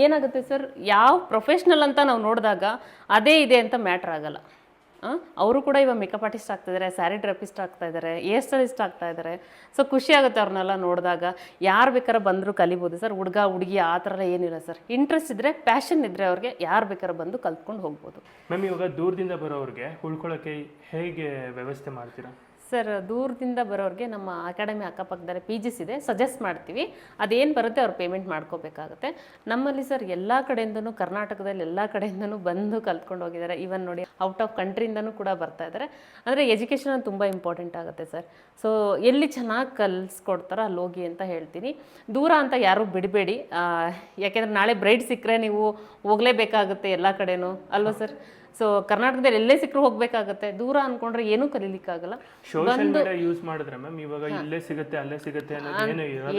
ಏನಾಗುತ್ತೆ ಸರ್, ಯಾವ ಪ್ರೊಫೆಷ್ನಲ್ ಅಂತ ನಾವು ನೋಡಿದಾಗ ಅದೇ ಇದೆ ಅಂತ ಮ್ಯಾಟ್ರ್ ಆಗಲ್ಲ. ಅವರು ಕೂಡ ಇವಾಗ ಮೇಕಪ್ ಆರ್ಟಿಸ್ಟ್ ಆಗ್ತಾಯಿದ್ದಾರೆ, ಸ್ಯಾರಿ ಡ್ರೆಪಿಸ್ಟ್ ಆಗ್ತಾಯಿದ್ದಾರೆ, ಹೇರ್ ಸ್ಟೈಲಿಸ್ಟ್ ಆಗ್ತಾಯಿದ್ದಾರೆ. ಸೊ ಖುಷಿ ಆಗುತ್ತೆ ಅವ್ರನ್ನೆಲ್ಲ ನೋಡಿದಾಗ. ಯಾರು ಬೇಕಾದ್ರೆ ಬಂದರೂ ಕಲಿಬೋದು ಸರ್, ಹುಡುಗ ಹುಡುಗಿ ಆ ಥರ ಏನಿಲ್ಲ ಸರ್. ಇಂಟ್ರೆಸ್ಟ್ ಇದ್ದರೆ, ಪ್ಯಾಷನ್ ಇದ್ದರೆ ಅವ್ರಿಗೆ ಯಾರು ಬೇಕಾದ್ರೆ ಬಂದು ಕಲ್ತ್ಕೊಂಡು ಹೋಗ್ಬೋದು. ಮ್ಯಾಮ್, ಇವಾಗ ದೂರದಿಂದ ಬರೋರಿಗೆ ಉಳ್ಕೊಳ್ಳೋಕ್ಕೆ ಹೇಗೆ ವ್ಯವಸ್ಥೆ ಮಾಡ್ತೀರಾ? ಸರ್ ದೂರದಿಂದ ಬರೋರಿಗೆ ನಮ್ಮ ಅಕಾಡೆಮಿ ಅಕ್ಕಪಕ್ಕದಲ್ಲಿ PGs ಇದೆ, ಸಜೆಸ್ಟ್ ಮಾಡ್ತೀವಿ. ಅದೇನು ಬರುತ್ತೆ ಅವ್ರು ಪೇಮೆಂಟ್ ಮಾಡ್ಕೋಬೇಕಾಗುತ್ತೆ. ನಮ್ಮಲ್ಲಿ ಸರ್ ಎಲ್ಲ ಕಡೆಯಿಂದನೂ, ಕರ್ನಾಟಕದಲ್ಲಿ ಎಲ್ಲ ಕಡೆಯಿಂದನೂ ಬಂದು ಕಲ್ತ್ಕೊಂಡು ಹೋಗಿದ್ದಾರೆ. ಈವನ್ ನೋಡಿ ಔಟ್ ಆಫ್ ಕಂಟ್ರಿಯಿಂದನೂ ಕೂಡ ಬರ್ತಾ ಇದ್ದಾರೆ. ಅಂದರೆ ಎಜುಕೇಷನ್ ತುಂಬ ಇಂಪಾರ್ಟೆಂಟ್ ಆಗುತ್ತೆ ಸರ್. ಸೊ ಎಲ್ಲಿ ಚೆನ್ನಾಗಿ ಕಲಿಸ್ಕೊಡ್ತಾರೋ ಅಲ್ಲಿ ಹೋಗಿ ಅಂತ ಹೇಳ್ತೀನಿ. ದೂರ ಅಂತ ಯಾರೂ ಬಿಡಬೇಡಿ, ಯಾಕೆಂದರೆ ನಾಳೆ ಬ್ರೈಡ್ ಸಿಕ್ಕರೆ ನೀವು ಹೋಗಲೇಬೇಕಾಗುತ್ತೆ ಎಲ್ಲ ಕಡೆನೂ ಅಲ್ವಾ ಸರ್. ಸೊ ಕರ್ನಾಟಕದಲ್ಲಿ ಎಲ್ಲೇ ಸಿಕ್ಕರೂ ಹೋಗ್ಬೇಕಾಗತ್ತೆ. ದೂರ ಅನ್ಕೊಂಡ್ರೆ ಏನೂ ಕಲೀಲಿಕ್ಕಾಗಲ್ಲ. ಸೋಷಿಯಲ್ ಮೀಡಿಯಾ ಯೂಸ್ ಮಾಡಿದ್ರೆ ಮ್ಯಾಮ್ ಇವಾಗ ಇಲ್ಲೇ ಸಿಗುತ್ತೆ ಅಲ್ಲೇ ಸಿಗುತ್ತೆ ಅನ್ನೋದು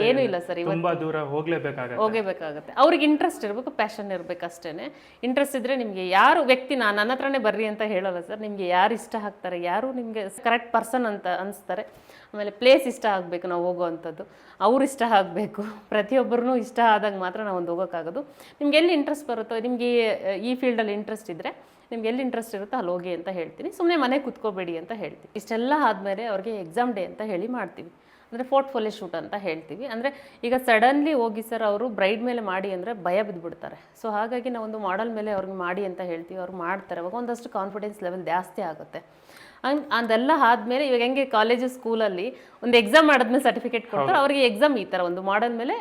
ಏನೂ ಇಲ್ಲ ಸರ್. ತುಂಬಾ ದೂರ ಹೋಗ್ಲೇಬೇಕಾಗತ್ತೆ. ಅವ್ರಿಗೆ ಇಂಟ್ರೆಸ್ಟ್ ಇರಬೇಕು, ಪ್ಯಾಷನ್ ಇರಬೇಕು ಅಷ್ಟೇ. ಇಂಟ್ರೆಸ್ಟ್ ಇದ್ದರೆ ನಿಮಗೆ ಯಾರು ವ್ಯಕ್ತಿ ನನ್ನ ಹತ್ರನೇ ಬರ್ರಿ ಅಂತ ಹೇಳಲ್ಲ ಸರ್. ನಿಮಗೆ ಯಾರು ಇಷ್ಟ ಆಗ್ತಾರೆ, ಯಾರು ನಿಮಗೆ ಕರೆಕ್ಟ್ ಪರ್ಸನ್ ಅಂತ ಅನಿಸ್ತಾರೆ. ಆಮೇಲೆ ಪ್ಲೇಸ್ ಇಷ್ಟ ಆಗಬೇಕು, ನಾವು ಹೋಗೋವಂಥದ್ದು ಅವ್ರು ಇಷ್ಟ ಆಗಬೇಕು. ಪ್ರತಿಯೊಬ್ಬರೂ ಇಷ್ಟ ಆದಾಗ ಮಾತ್ರ ನಾವು ಒಂದು ಹೋಗೋಕ್ಕಾಗೋದು. ನಿಮ್ಗೆ ಎಲ್ಲಿ ಇಂಟ್ರೆಸ್ಟ್ ಬರುತ್ತೋ, ನಿಮಗೆ ಈ ಫೀಲ್ಡಲ್ಲಿ ಇಂಟ್ರೆಸ್ಟ್ ಇದ್ದರೆ, ನಿಮ್ಗೆ ಎಲ್ಲಿ ಇಂಟ್ರೆಸ್ಟ್ ಇರುತ್ತೋ ಅಲ್ಲಿ ಹೋಗಿ ಅಂತ ಹೇಳ್ತೀನಿ. ಸುಮ್ಮನೆ ಮನೆ ಕೂತ್ಕೋಬೇಡಿ ಅಂತ ಹೇಳ್ತೀವಿ. ಇಷ್ಟೆಲ್ಲ ಆದಮೇಲೆ ಅವ್ರಿಗೆ ಎಕ್ಸಾಮ್ ಡೇ ಅಂತ ಹೇಳಿ ಮಾಡ್ತೀವಿ. ಅಂದರೆ ಪೋರ್ಟ್ಫೋಲಿಯೋ ಶೂಟ್ ಅಂತ ಹೇಳ್ತೀವಿ. ಅಂದರೆ ಈಗ ಸಡನ್ಲಿ ಹೋಗಿ ಸರ್ ಅವರು ಬ್ರೈಡ್ ಮೇಲೆ ಮಾಡಿ ಅಂದರೆ ಭಯ ಬಿದ್ದುಬಿಡ್ತಾರೆ. ಸೊ ಹಾಗಾಗಿ ನಾವೊಂದು ಮಾಡೆಲ್ ಮೇಲೆ ಅವ್ರಿಗೆ ಮಾಡಿ ಅಂತ ಹೇಳ್ತೀವಿ. ಅವ್ರು ಮಾಡ್ತಾರೆ. ಅವಾಗ ಒಂದಷ್ಟು ಕಾನ್ಫಿಡೆನ್ಸ್ ಲೆವೆಲ್ ಜಾಸ್ತಿ ಆಗುತ್ತೆ. ಅದೆಲ್ಲ ಆದಮೇಲೆ ಇವಾಗ ಹೆಂಗೆ ಕಾಲೇಜು ಸ್ಕೂಲಲ್ಲಿ ಒಂದು ಎಕ್ಸಾಮ್ ಮಾಡಿದ್ಮೇಲೆ ಸರ್ಟಿಫಿಕೇಟ್ ಕೊಡ್ತಾರೆ, ಅವರಿಗೆ ಎಕ್ಸಾಮ್ ಈ ಥರ ಒಂದು ಮಾಡೆಲ್ ಮೇಲೆ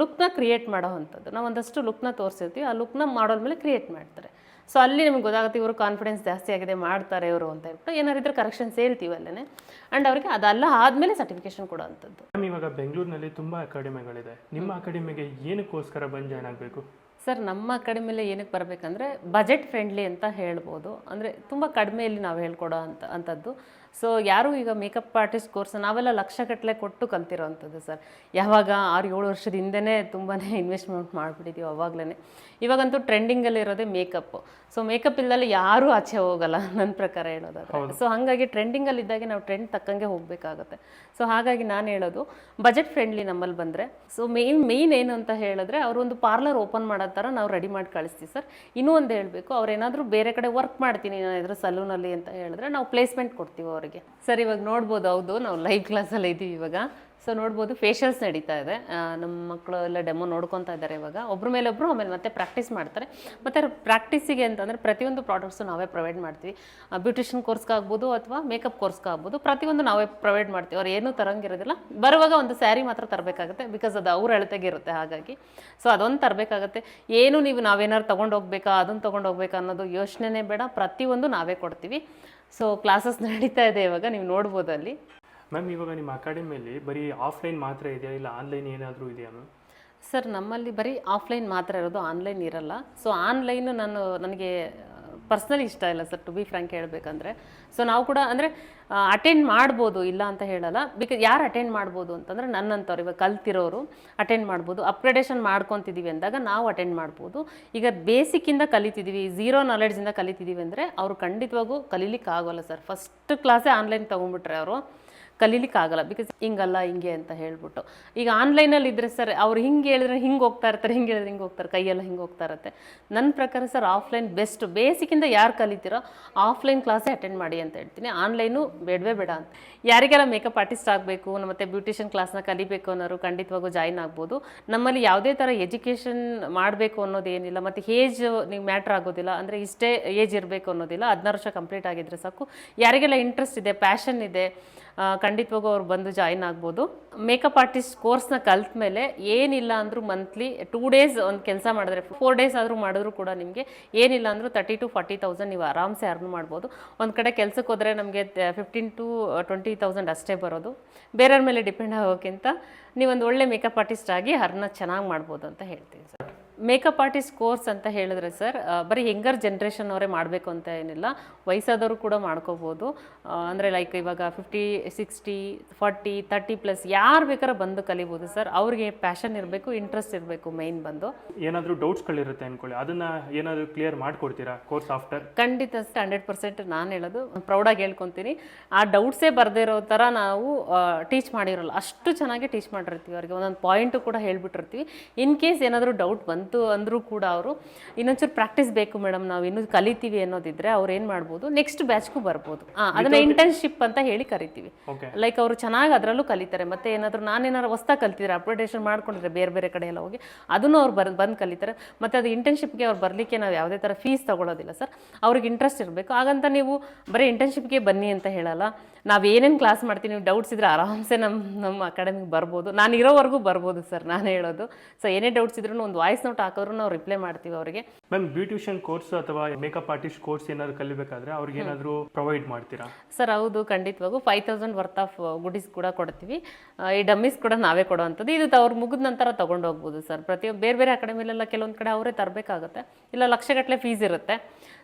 ಲುಕ್ನ ಕ್ರಿಯೇಟ್ ಮಾಡೋ ಅಂಥದ್ದು. ನಾವು ಒಂದಷ್ಟು ಲುಕ್ನ ತೋರಿಸಿರ್ತೀವಿ, ಆ ಲುಕ್ನ ಮಾಡೆಲ್ ಮೇಲೆ ಕ್ರಿಯೇಟ್ ಮಾಡ್ತಾರೆ. ಸೊ ಅಲ್ಲಿ ನಿಮ್ಗೆ ಗೊತ್ತಾಗುತ್ತೆ ಇವರು ಕಾನ್ಫಿಡೆನ್ಸ್ ಜಾಸ್ತಿ ಆಗಿದೆ, ಮಾಡ್ತಾರೆ ಇವರು ಅಂತ ಹೇಳ್ಬಿಟ್ಟು ಏನಾರಿದ್ರೆ ಕರೆಕ್ಷನ್ಸ್ ಹೇಳ್ತೀವಿ ಅಲ್ಲೇ. ಆ್ಯಂಡ್ ಅವರಿಗೆ ಅದೆಲ್ಲ ಆದಮೇಲೆ ಸರ್ಟಿಫಿಕೇಶನ್ ಕೊಡೋ ಅಂಥದ್ದು. ಮ್ಯಾಮ್ ಇವಾಗ ಬೆಂಗಳೂರಿನಲ್ಲಿ ತುಂಬ ಅಕಾಡೆಮಿಗಳಿದೆ. ನಿಮ್ಮ ಅಕಾಡೆಮಿಗೆ ಏನಕ್ಕೋಸ್ಕರ ಬಂದು ಜಾಯ್ನ್ ಆಗಬೇಕು? ಸರ್ ನಮ್ಮ ಅಕಾಡೆಮಿಲಿ ಏನಕ್ಕೆ ಬರಬೇಕಂದ್ರೆ ಬಜೆಟ್ ಫ್ರೆಂಡ್ಲಿ ಅಂತ ಹೇಳ್ಬೋದು. ಅಂದರೆ ತುಂಬ ಕಡಿಮೆಯಲ್ಲಿ ನಾವು ಹೇಳ್ಕೊಡೋ ಅಂಥದ್ದು. ಸೊ ಯಾರು ಈಗ ಮೇಕಪ್ ಆರ್ಟಿಸ್ಟ್ ಕೋರ್ಸ್ ನಾವೆಲ್ಲ ಲಕ್ಷಗಟ್ಟಲೆ ಕೊಟ್ಟು ಕಲ್ತಿರೋ ಅಂಥದ್ದು ಸರ್. ಯಾವಾಗ 6-7 ವರ್ಷದ ಹಿಂದೆನೇ ತುಂಬಾ ಇನ್ವೆಸ್ಟ್ಮೆಂಟ್ ಮಾಡಿಬಿಟ್ಟಿದ್ದೀವಿ ಅವಾಗಲೇ. ಇವಾಗಂತೂ ಟ್ರೆಂಡಿಂಗಲ್ಲಿರೋದೇ ಮೇಕಪ್ಪು. ಸೊ ಮೇಕಪ್ ಇಲ್ಲದಲ್ಲಿ ಯಾರೂ ಆಚೆ ಹೋಗಲ್ಲ ನನ್ನ ಪ್ರಕಾರ ಹೇಳೋದಾದ್ರೆ. ಸೊ ಹಾಗಾಗಿ ಟ್ರೆಂಡಿಂಗಲ್ಲಿದ್ದಾಗೆ ನಾವು ಟ್ರೆಂಡ್ ತಕ್ಕಂಗೆ ಹೋಗಬೇಕಾಗುತ್ತೆ. ಸೊ ಹಾಗಾಗಿ ನಾನು ಹೇಳೋದು ಬಜೆಟ್ ಫ್ರೆಂಡ್ಲಿ ನಮ್ಮಲ್ಲಿ ಬಂದರೆ. ಸೊ ಮೇಯ್ನ್ ಏನು ಅಂತ ಹೇಳಿದ್ರೆ ಅವರು ಒಂದು ಪಾರ್ಲರ್ ಓಪನ್ ಮಾಡೋ ಥರ ನಾವು ರೆಡಿ ಮಾಡಿ ಕಳಿಸ್ತೀವಿ ಸರ್. ಇನ್ನೂ ಒಂದು ಹೇಳಬೇಕು, ಅವ್ರೇನಾದರೂ ಬೇರೆ ಕಡೆ ವರ್ಕ್ ಮಾಡ್ತೀನಿ ನಾನು ಇದ್ರ ಸಲೂನಲ್ಲಿ ಅಂತ ಹೇಳಿದ್ರೆ ನಾವು ಪ್ಲೇಸ್ಮೆಂಟ್ ಕೊಡ್ತೀವಿ ಅವರಿಗೆ. ಸರ್ ಇವಾಗ ನೋಡ್ಬೋದು, ಹೌದು ನಾವು ಲೈವ್ ಕ್ಲಾಸಲ್ಲಿ ಇದ್ದೀವಿ ಇವಾಗ. ಸೊ ನೋಡ್ಬೋದು ಫೇಶಿಯಲ್ಸ್ ನಡೀತಾ ಇದೆ. ನಮ್ಮ ಮಕ್ಕಳು ಎಲ್ಲ ಡೆಮೋ ನೋಡ್ಕೊತಾ ಇದ್ದಾರೆ ಇವಾಗ, ಒಬ್ಬರ ಮೇಲೆ ಒಬ್ಬರು. ಆಮೇಲೆ ಮತ್ತೆ ಪ್ರಾಕ್ಟೀಸ್ ಮಾಡ್ತಾರೆ. ಮತ್ತು ಪ್ರಾಕ್ಟೀಸಿಗೆ ಅಂತಂದರೆ ಪ್ರತಿಯೊಂದು ಪ್ರಾಡಕ್ಟ್ಸು ನಾವೇ ಪ್ರೊವೈಡ್ ಮಾಡ್ತೀವಿ. ಬ್ಯೂಟಿಷಿಯನ್ ಕೋರ್ಸ್ಗಾಗ್ಬೋದು ಅಥವಾ ಮೇಕಪ್ ಕೋರ್ಸ್ಗಾಗ್ಬೋದು, ಪ್ರತಿಯೊಂದು ನಾವೇ ಪ್ರೊವೈಡ್ ಮಾಡ್ತೀವಿ. ಅವ್ರು ಏನೂ ತರಂಗಿರೋದಿಲ್ಲ. ಬರುವಾಗ ಒಂದು ಸ್ಯಾರಿ ಮಾತ್ರ ತರಬೇಕಾಗುತ್ತೆ, ಬಿಕಾಸ್ ಅದು ಅವ್ರ ಅಳತೆಗೆ ಇರುತ್ತೆ. ಹಾಗಾಗಿ ಸೊ ಅದೊಂದು ತರಬೇಕಾಗತ್ತೆ. ಏನು ನಾವೇನಾದ್ರು ತೊಗೊಂಡೋಗ್ಬೇಕಾ, ಅದನ್ನು ತೊಗೊಂಡೋಗ್ಬೇಕಾ ಅನ್ನೋದು ಯೋಚನೆ ಬೇಡ. ಪ್ರತಿಯೊಂದು ನಾವೇ ಕೊಡ್ತೀವಿ. ಸೊ ಕ್ಲಾಸಸ್ ನಡೀತಾ ಇದೆ ಇವಾಗ, ನೀವು ನೋಡ್ಬೋದು ಅಲ್ಲಿ. ಮ್ಯಾಮ್ ಇವಾಗ ನಿಮ್ಮ ಅಕಾಡೆಮಿಯಲ್ಲಿ ಬರೀ ಆಫ್ಲೈನ್ ಮಾತ್ರ ಇದೆಯಾ, ಇಲ್ಲ ಆನ್ಲೈನ್ ಏನಾದರೂ ಇದೆಯಾ ಮ್ಯಾಮ್? ಸರ್ ನಮ್ಮಲ್ಲಿ ಬರೀ ಆಫ್ಲೈನ್ ಮಾತ್ರ ಇರೋದು, ಆನ್ಲೈನ್ ಇರಲ್ಲ. ಸೊ ಆನ್ಲೈನು ನನಗೆ ಪರ್ಸ್ನಲಿ ಇಷ್ಟ ಇಲ್ಲ ಸರ್, ಟು ಬಿ ಫ್ರ್ಯಾಂಕ್ ಹೇಳಬೇಕಂದ್ರೆ. ಸೊ ನಾವು ಕೂಡ ಅಂದರೆ ಅಟೆಂಡ್ ಮಾಡ್ಬೋದು, ಇಲ್ಲ ಅಂತ ಹೇಳಲ್ಲ. ಬಿಕಾಸ್ ಯಾರು ಅಟೆಂಡ್ ಮಾಡ್ಬೋದು ಅಂತಂದರೆ ನನ್ನಂಥವ್ರು ಇವಾಗ ಕಲ್ತಿರೋರು ಅಟೆಂಡ್ ಮಾಡ್ಬೋದು. ಅಪ್ಗ್ರೇಡೇಷನ್ ಮಾಡ್ಕೊತಿದ್ದೀವಿ ಅಂದಾಗ ನಾವು ಅಟೆಂಡ್ ಮಾಡ್ಬೋದು. ಈಗ ಬೇಸಿಕ್ಕಿಂದ ಕಲಿತಿದ್ದೀವಿ, ಝೀರೋ ನಾಲೆಡ್ಜಿಂದ ಕಲಿತಿದ್ದೀವಿ ಅಂದರೆ ಅವರು ಖಂಡಿತವಾಗೂ ಕಲೀಲಿಕ್ಕೆ ಆಗೋಲ್ಲ ಸರ್. ಫಸ್ಟ್ ಕ್ಲಾಸೇ ಆನ್ಲೈನ್ ತೊಗೊಂಡ್ಬಿಟ್ರೆ ಅವರು ಕಲೀಲಿಕ್ಕಾಗಲ್ಲ. ಬಿಕಾಸ್ ಹಿಂಗಲ್ಲ ಹಿಂಗೆ ಅಂತ ಹೇಳ್ಬಿಟ್ಟು. ಈಗ ಆನ್ಲೈನಲ್ಲಿ ಇದ್ದರೆ ಸರ್ ಅವ್ರು ಹಿಂಗೆ ಹೇಳಿದ್ರೆ ಹಿಂಗೆ ಹೋಗ್ತಾ ಇರ್ತಾರೆ, ಹಿಂಗೆ ಹೇಳಿದ್ರೆ ಹಿಂಗೆ ಹೋಗ್ತಾರೆ, ಕೈಯೆಲ್ಲ ಹಿಂಗೆ ಹೋಗ್ತಾ ಇರುತ್ತೆ. ನನ್ನ ಪ್ರಕಾರ ಸರ್ ಆಫ್ಲೈನ್ ಬೆಸ್ಟ್. ಬೇಸಿಕ್ಕಿಂದ ಯಾರು ಕಲಿತೀರೋ ಆಫ್ಲೈನ್ ಕ್ಲಾಸೇ ಅಟೆಂಡ್ ಮಾಡಿ ಅಂತ ಹೇಳ್ತೀನಿ. ಆನ್ಲೈನು ಬೇಡವೇ ಬೇಡ ಅಂತ. ಯಾರಿಗೆಲ್ಲ ಮೇಕಪ್ ಆರ್ಟಿಸ್ಟ್ ಆಗಬೇಕು ಮತ್ತು ಬ್ಯೂಟಿಷಿಯನ್ ಕ್ಲಾಸ್ನ ಕಲಿಬೇಕು ಅನ್ನೋರು ಖಂಡಿತವಾಗೂ ಜಾಯಿನ್ ಆಗ್ಬೋದು. ನಮ್ಮಲ್ಲಿ ಯಾವುದೇ ಥರ ಎಜುಕೇಷನ್ ಮಾಡಬೇಕು ಅನ್ನೋದೇನಿಲ್ಲ, ಮತ್ತು ಏಜ್ ನೀವು ಮ್ಯಾಟ್ರ್ ಆಗೋದಿಲ್ಲ. ಅಂದರೆ ಇಷ್ಟೇ ಏಜ್ ಇರಬೇಕು ಅನ್ನೋದಿಲ್ಲ. 16 ವರ್ಷ ಕಂಪ್ಲೀಟ್ ಆಗಿದ್ರೆ ಸಾಕು. ಯಾರಿಗೆಲ್ಲ ಇಂಟ್ರೆಸ್ಟ್ ಇದೆ, ಪ್ಯಾಷನ್ ಇದೆ, ಖಂಡಿತವಾಗೂ ಅವ್ರು ಬಂದು ಜಾಯಿನ್ ಆಗ್ಬೋದು. ಮೇಕಪ್ ಆರ್ಟಿಸ್ಟ್ ಕೋರ್ಸ್ನ ಕಲ್ತ ಮೇಲೆ ಏನಿಲ್ಲ ಅಂದರೂ ಮಂತ್ಲಿ 2 ಡೇಸ್ ಒಂದು ಕೆಲಸ ಮಾಡಿದ್ರೆ, 4 ಡೇಸ್ ಆದರೂ ಮಾಡಿದ್ರು ಕೂಡ ನಿಮಗೆ ಏನಿಲ್ಲ ಅಂದರೂ 30,000 to 40,000 ನೀವು ಆರಾಮ್ಸೆ ಅರ್ನ್ ಮಾಡ್ಬೋದು. ಒಂದು ಕಡೆ ಕೆಲಸಕ್ಕೆ ಹೋದರೆ ನಮಗೆ 15,000 to 20,000 ಅಷ್ಟೇ ಬರೋದು. ಬೇರೆಯವ್ರ ಮೇಲೆ ಡಿಪೆಂಡ್ ಆಗೋಕ್ಕಿಂತ ನೀವೊಂದು ಒಳ್ಳೆ ಮೇಕಪ್ ಆರ್ಟಿಸ್ಟ್ ಆಗಿ ಅರ್ನ ಚೆನ್ನಾಗಿ ಮಾಡ್ಬೋದು ಅಂತ ಹೇಳ್ತೀನಿ ಸರ್. ಮೇಕಪ್ ಆರ್ಟಿಸ್ಟ್ ಕೋರ್ಸ್ ಅಂತ ಹೇಳಿದ್ರೆ ಸರ್ ಬರೀ ಯಂಗರ್ ಜನ್ರೇಷನ್ ಅವರೇ ಮಾಡಬೇಕು ಅಂತ ಏನಿಲ್ಲ, ವಯಸ್ಸಾದವರು ಕೂಡ ಮಾಡ್ಕೋಬೋದು. ಅಂದರೆ ಲೈಕ್ ಇವಾಗ 50, 60, 40, 30+ ಯಾರು ಬೇಕಾದ್ರೆ ಬಂದು ಕಲಿಬೋದು ಸರ್. ಅವ್ರಿಗೆ ಪ್ಯಾಷನ್ ಇರಬೇಕು, ಇಂಟ್ರೆಸ್ಟ್ ಇರಬೇಕು ಮೇಯ್ನ್ ಬಂದು. ಏನಾದರೂ ಡೌಟ್ಸ್ಗಳಿರುತ್ತೆ ಅಂದ್ಕೊಳ್ಳಿ, ಅದನ್ನು ಏನಾದರೂ ಕ್ಲಿಯರ್ ಮಾಡಿಕೊಡ್ತೀರಾ ಕೋರ್ಸ್ ಆಫ್ಟರ್? ಖಂಡಿತ 100% ನಾನು ಹೇಳೋದು ಪ್ರೌಡಾಗಿ ಹೇಳ್ಕೊತೀನಿ. ಆ ಡೌಟ್ಸೇ ಬರದೇ ಇರೋ ಥರ ನಾವು ಟೀಚ್ ಮಾಡಿರೋಲ್ಲ, ಅಷ್ಟು ಚೆನ್ನಾಗಿ ಟೀಚ್ ಮಾಡಿರ್ತೀವಿ. ಅವ್ರಿಗೆ ಒಂದೊಂದು ಪಾಯಿಂಟು ಕೂಡ ಹೇಳ್ಬಿಟ್ಟಿರ್ತೀವಿ. ಇನ್ ಕೇಸ್ ಏನಾದರೂ ಡೌಟ್ ಬಂತು ಅಂದರೂ ಕೂಡ ಅವರು ಇನ್ನೊಂಚೂರು ಪ್ರಾಕ್ಟೀಸ್ ಬೇಕು ಮೇಡಮ್, ನಾವು ಇನ್ನೂ ಕಲಿತೀವಿ ಅನ್ನೋದಿದ್ರೆ ಅವ್ರು ಏನು ಮಾಡ್ಬೋದು, ನೆಕ್ಸ್ಟ್ ಬ್ಯಾಚ್ಗೂ ಬರ್ಬೋದು. ಅದನ್ನ ಇಂಟರ್ನ್ಶಿಪ್ ಅಂತ ಹೇಳಿ ಕರಿತೀವಿ. ಲೈಕ್ ಅವರು ಚೆನ್ನಾಗಿ ಅದರಲ್ಲೂ ಕಲಿತಾರೆ. ಮತ್ತೆ ಏನಾದರೂ ನಾನೇನಾದ್ರು ಹೊಸ್ದಾಗಿ ಕಲ್ತಿದ್ರೆ ಅಪ್ಗ್ರೇಡೇಷನ್ ಮಾಡ್ಕೊಂಡಿದ್ರೆ ಬೇರೆ ಬೇರೆ ಕಡೆ ಎಲ್ಲ ಹೋಗಿ ಅದನ್ನು ಅವ್ರು ಬಂದು ಕಲಿತಾರೆ. ಮತ್ತು ಅದು ಇಂಟರ್ನ್ಶಿಪ್ಗೆ ಅವ್ರು ಬರಲಿಕ್ಕೆ ನಾವು ಯಾವುದೇ ಥರ ಫೀಸ್ ತೊಗೊಳೋದಿಲ್ಲ ಸರ್. ಅವ್ರಿಗೆ ಇಂಟ್ರೆಸ್ಟ್ ಇರಬೇಕು. ಹಾಗಂತ ನೀವು ಬರೀ ಇಂಟರ್ನ್ಶಿಪ್ಗೆ ಬನ್ನಿ ಅಂತ ಹೇಳಲ್ಲ. ನಾವು ಏನೇನು ಕ್ಲಾಸ್ ಮಾಡ್ತೀವಿ, ನೀವು ಡೌಟ್ಸ್ ಇದ್ದರೆ ಆರಾಮ್ಸೆ ನಮ್ಮ ಅಕಾಡೆಮಿಗೆ ಬರ್ಬೋದು. ನಾನು ಇರೋವರೆಗೂ ಬರ್ಬೋದು ಸರ್, ನಾನು ಹೇಳೋದು. ಸೊ ಏನೇ ಡೌಟ್ಸ್ ಇದ್ರೂ ಒಂದು ವಾಯ್ಸ್ ನೋಟ್ ಹಾಕಿದ್ರು ನಾವು ರಿಪ್ಲೈ ಮಾಡ್ತೀವಿ ಅವರಿಗೆ. ಮ್ಯಾಮ್, ಬ್ಯೂಟಿಷಿಯನ್ ಕೋರ್ಸ್ ಅಥವಾ ಮೇಕಪ್ ಆರ್ಟಿಸ್ಟ್ ಕೋರ್ಸ್ ಏನಾದ್ರು ಕಲಿಬೇಕಾದ್ರೆ ಅವ್ರಿಗೆ ಏನಾದರೂ ಪ್ರೊವೈಡ್ ಮಾಡ್ತೀರಾ? ಸರ್ ಹೌದು, ಖಂಡಿತವಾಗೂ 5000 ವರ್ತ್ ಆಫ್ ಗುಡೀಸ್ ಕೂಡ ಕೊಡ್ತೀವಿ. ಈ ಡಮ್ಮೀಸ್ ಕೂಡ ನಾವೇ ಕೊಡೋವಂಥದ್ದು. ಇದು ಅವ್ರು ಮುಗಿದ ನಂತರ ತೊಗೊಂಡು ಹೋಗ್ಬೋದು ಸರ್. ಪ್ರತಿಯೊಂದು ಬೇರೆ ಬೇರೆ ಅಕಾಡೆಮಿಲೆಲ್ಲ ಕೆಲವೊಂದು ಕಡೆ ಅವರೇ ತರಬೇಕಾಗುತ್ತೆ, ಇಲ್ಲ ಲಕ್ಷಗಟ್ಟಲೆ ಫೀಸ್ ಇರುತ್ತೆ.